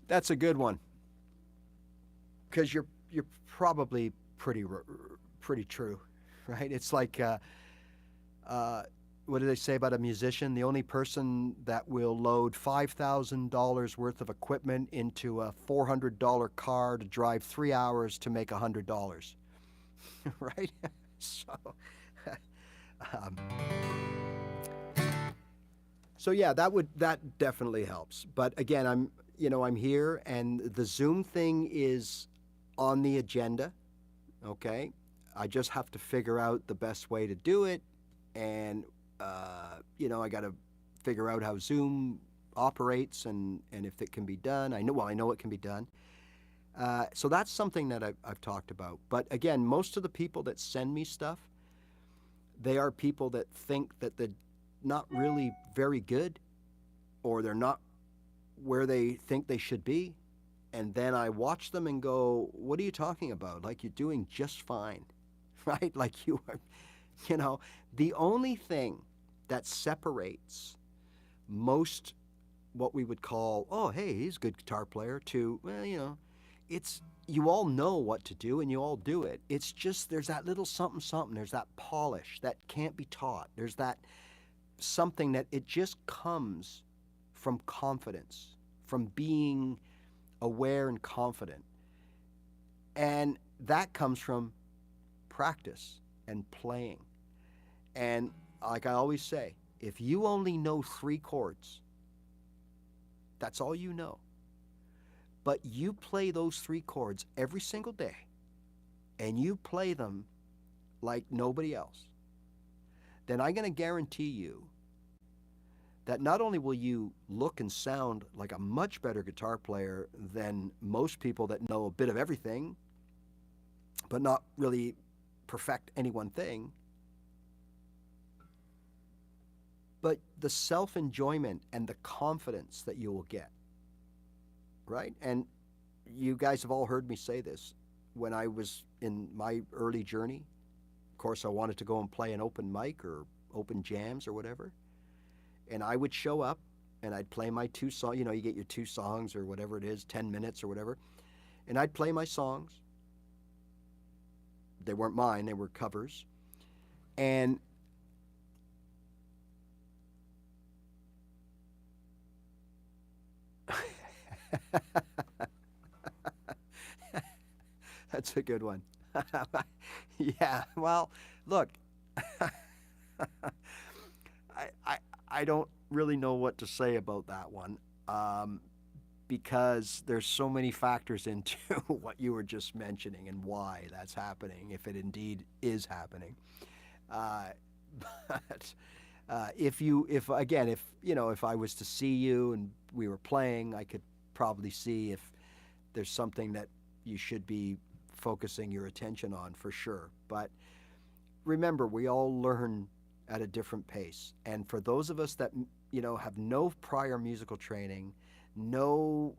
that's a good one, because you're probably pretty true, right? It's like, what do they say about a musician? The only person that will load $5,000 worth of equipment into a $400 car to drive 3 hours to make $100, right? So yeah, that definitely helps. But again, I'm here, and the Zoom thing is on the agenda. Okay, I just have to figure out the best way to do it, and you know, I got to figure out how Zoom operates and if it can be done. I know it can be done. So that's something that I've talked about. But again, most of the people that send me stuff, they are people that think that they're not really very good, or they're not where they think they should be. And then I watch them and go, what are you talking about? Like, you're doing just fine. right? Like you are, you know, the only thing that separates most what we would call, oh, hey, he's a good guitar player, to, well, it's, you all know what to do and you all do it. It's just there's that little something, something. There's that polish that can't be taught. There's that something that it just comes from confidence, from being aware and confident. And that comes from practice and playing. And like I always say, if you only know 3 chords, that's all you know. But you play those 3 chords every single day, and you play them like nobody else, then I'm going to guarantee you that not only will you look and sound like a much better guitar player than most people that know a bit of everything, but not really perfect any one thing, but the self-enjoyment and the confidence that you will get, right? And you guys have all heard me say this. When I was in my early journey, of course, I wanted to go and play an open mic or open jams or whatever. And I would show up and I'd play my 2 songs. You get your 2 songs or whatever it is, 10 minutes or whatever. And I'd play my songs. They weren't mine, they were covers. And that's a good one. Yeah, well, look, I don't really know what to say about that one, because there's so many factors into what you were just mentioning and why that's happening, if it indeed is happening. But if I was to see you and we were playing, I could probably see if there's something that you should be focusing your attention on, for sure. But remember, we all learn at a different pace. And for those of us that, have no prior musical training, no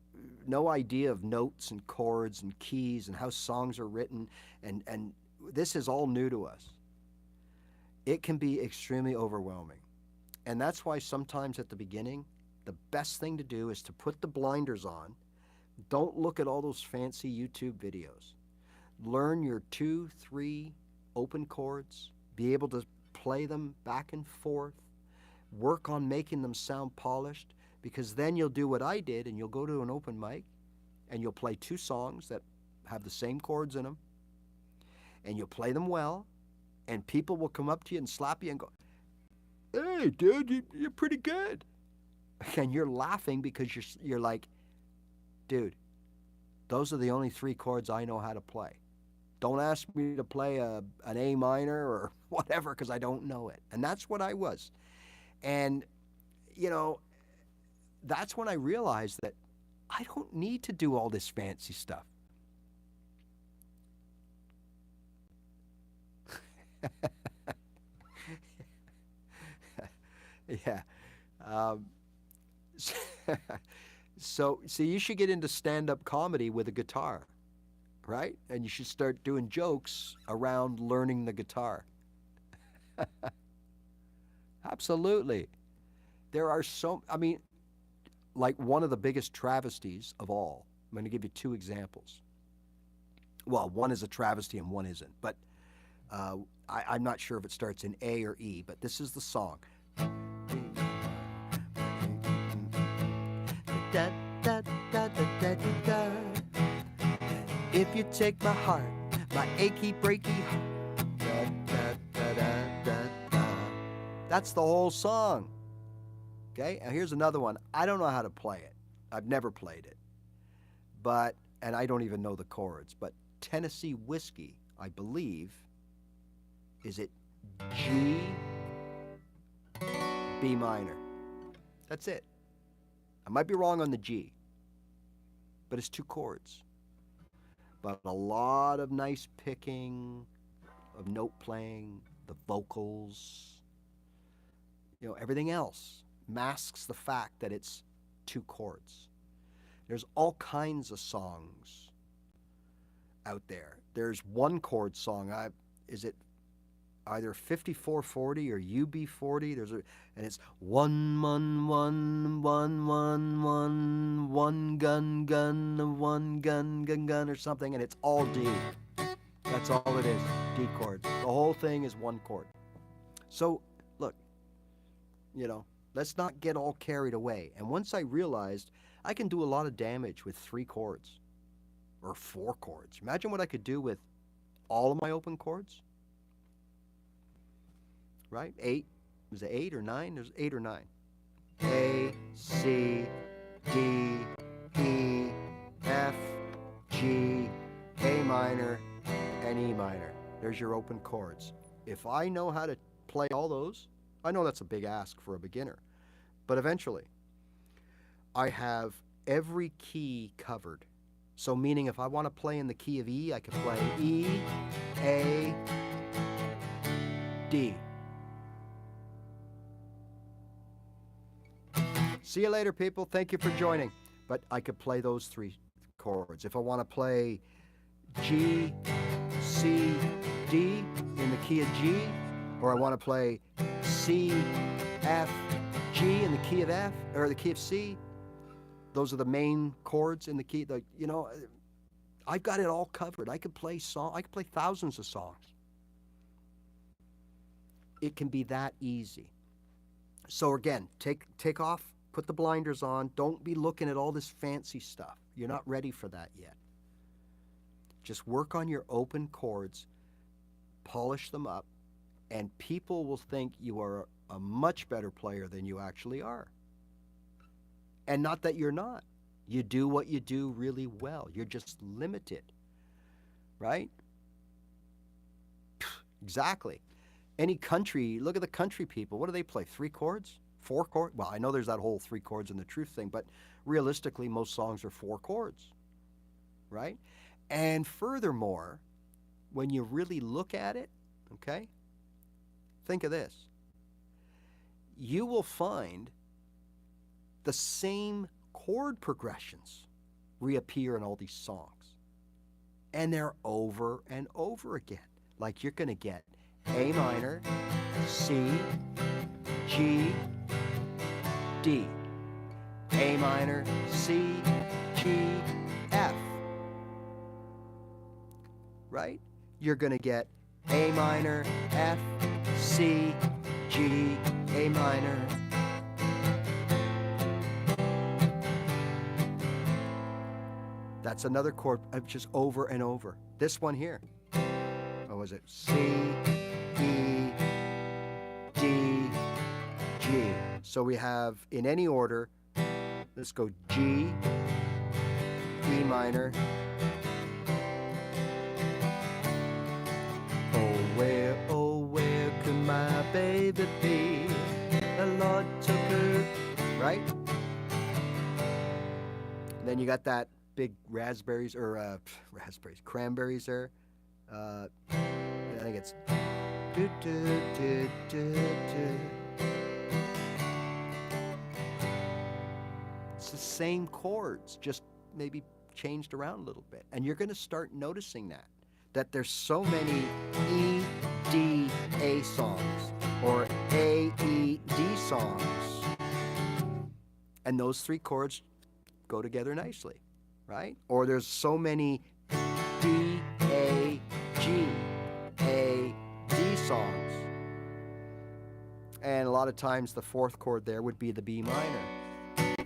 idea of notes and chords and keys and how songs are written, and this is all new to us, it can be extremely overwhelming. And that's why sometimes at the beginning, the best thing to do is to put the blinders on. Don't look at all those fancy YouTube videos. Learn your 2, 3 open chords, be able to play them back and forth, work on making them sound polished, because then you'll do what I did and you'll go to an open mic and you'll play 2 songs that have the same chords in them, and you'll play them well, and people will come up to you and slap you and go, "Hey, dude, you're pretty good." And you're laughing because you're like, "Dude, those are the only 3 chords I know how to play. Don't ask me to play an A minor or whatever, because I don't know it." And that's what I was. And, that's when I realized that I don't need to do all this fancy stuff. Yeah. So you should get into stand-up comedy with a guitar, right? And you should start doing jokes around learning the guitar. Absolutely. There are like one of the biggest travesties of all. I'm going to give you 2 examples. Well, one is a travesty and one isn't, but I'm not sure if it starts in A or E, but this is the song. Da, da, da, da, da, da, da. If you take my heart, my achy breaky heart, da, da, da, da, da, da. That's the whole song. Okay, and here's another one. I don't know how to play it. I've never played it. And I don't even know the chords, but Tennessee Whiskey, I believe, is it G, B minor? That's it. I might be wrong on the G, but it's 2 chords. But a lot of nice picking, of note playing, the vocals, everything else masks the fact that it's 2 chords. There's all kinds of songs out there. There's 1 chord song. is it either 5440 or UB40? And it's one one one one one one one gun gun one gun gun gun or something, and it's all D. That's all it is, D chords. The whole thing is one chord. So look, let's not get all carried away. And once I realized I can do a lot of damage with 3 chords or 4 chords. Imagine what I could do with all of my open chords. Right? 8. Was it 8 or 9? There's 8 or 9. A, C, D, E, F, G, A minor, and E minor. There's your open chords. If I know how to play all those, I know that's a big ask for a beginner, but eventually I have every key covered. So meaning if I want to play in the key of E, I can play E, A, D. See you later, people. Thank you for joining. But I could play those 3 chords. If I want to play G, C, D in the key of G, or I want to play C, F, G in the key of F, or the key of C, those are the main chords in the key. I've got it all covered. I could play thousands of songs. It can be that easy. So again, take off, put the blinders on. Don't be looking at all this fancy stuff. You're not ready for that yet. Just work on your open chords, polish them up, and people will think you are a much better player than you actually are. And not that you're not. You do what you do really well. You're just limited, right? Exactly. Any country, look at the country people. What do they play? 3 chords? 4 chords? Well, I know there's that whole 3 chords in the truth thing, but realistically, most songs are 4 chords, right? And furthermore, when you really look at it, okay, think of this. You will find the same chord progressions reappear in all these songs. And they're over and over again. Like you're going to get A minor, C, G, D. A minor, C, G, F. Right? You're going to get A minor, F, C, G, A minor. That's another chord just over and over. This one here. What was it? C, E, D, G. So we have, in any order, let's go G, E minor. Oh, where could my baby be? The Lord took her, right? And then you got that big cranberries there. I think it's it's the same chords, just maybe changed around a little bit. And you're going to start noticing that there's so many E, D, A songs or A, E, D songs. And those 3 chords go together nicely, right? Or there's so many D, A, G, A, D songs. And a lot of times the 4th chord there would be the B minor.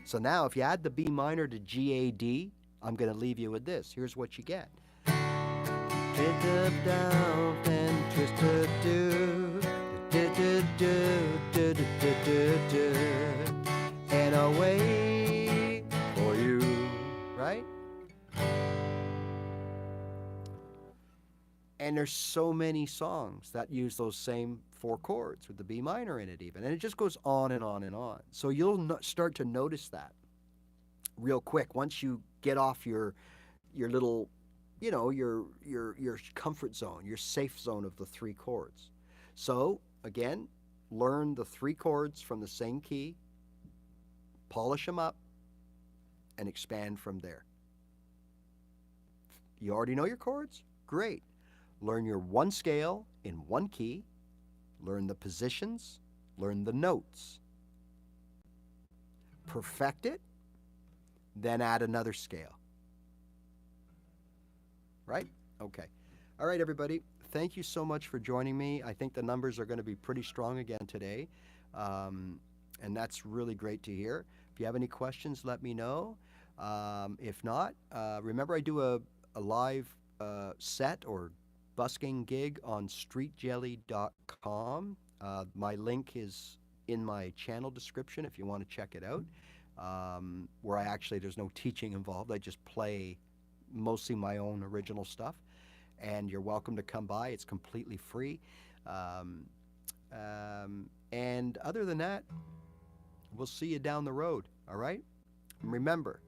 So now if you add the B minor to G, A, D, I'm going to leave you with this. Here's what you get. Twist up, down, and twist up, do, do, do, do, do, do, do, do, and away for you, right? And there's so many songs that use those same 4 chords with the B minor in it even. And it just goes on and on and on. So you'll start to notice that real quick once you get off your little, your comfort zone, your safe zone of the 3 chords. So again, learn the 3 chords from the same key, polish them up, and expand from there. You already know your chords? Great. Learn your one scale in one key, learn the positions, learn the notes. Perfect it, then add another scale. Right? Okay. All right, everybody. Thank you so much for joining me. I think the numbers are going to be pretty strong again today, and that's really great to hear. If you have any questions, let me know. If not, remember I do a live set or busking gig on streetjelly.com. My link is in my channel description if you want to check it out, where there's no teaching involved. I just play mostly my own original stuff, and you're welcome to come by. It's completely free. And other than that, we'll see you down the road, all right? And remember,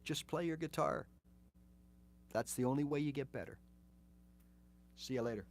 just play your guitar. That's the only way you get better. See you later.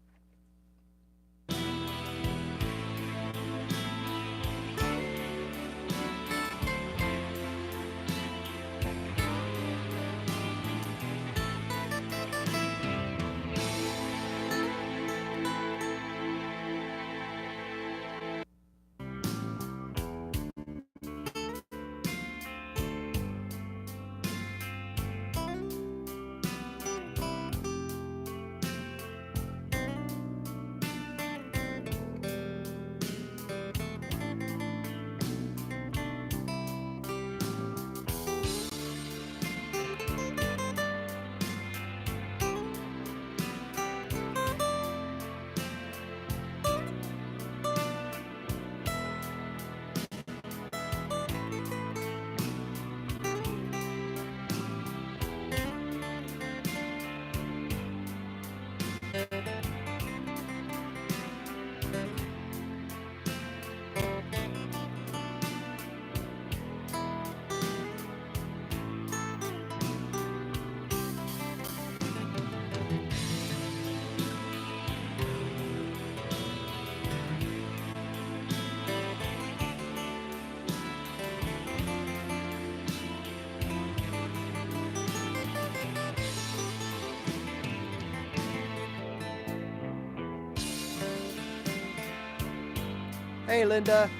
Hey, Linda.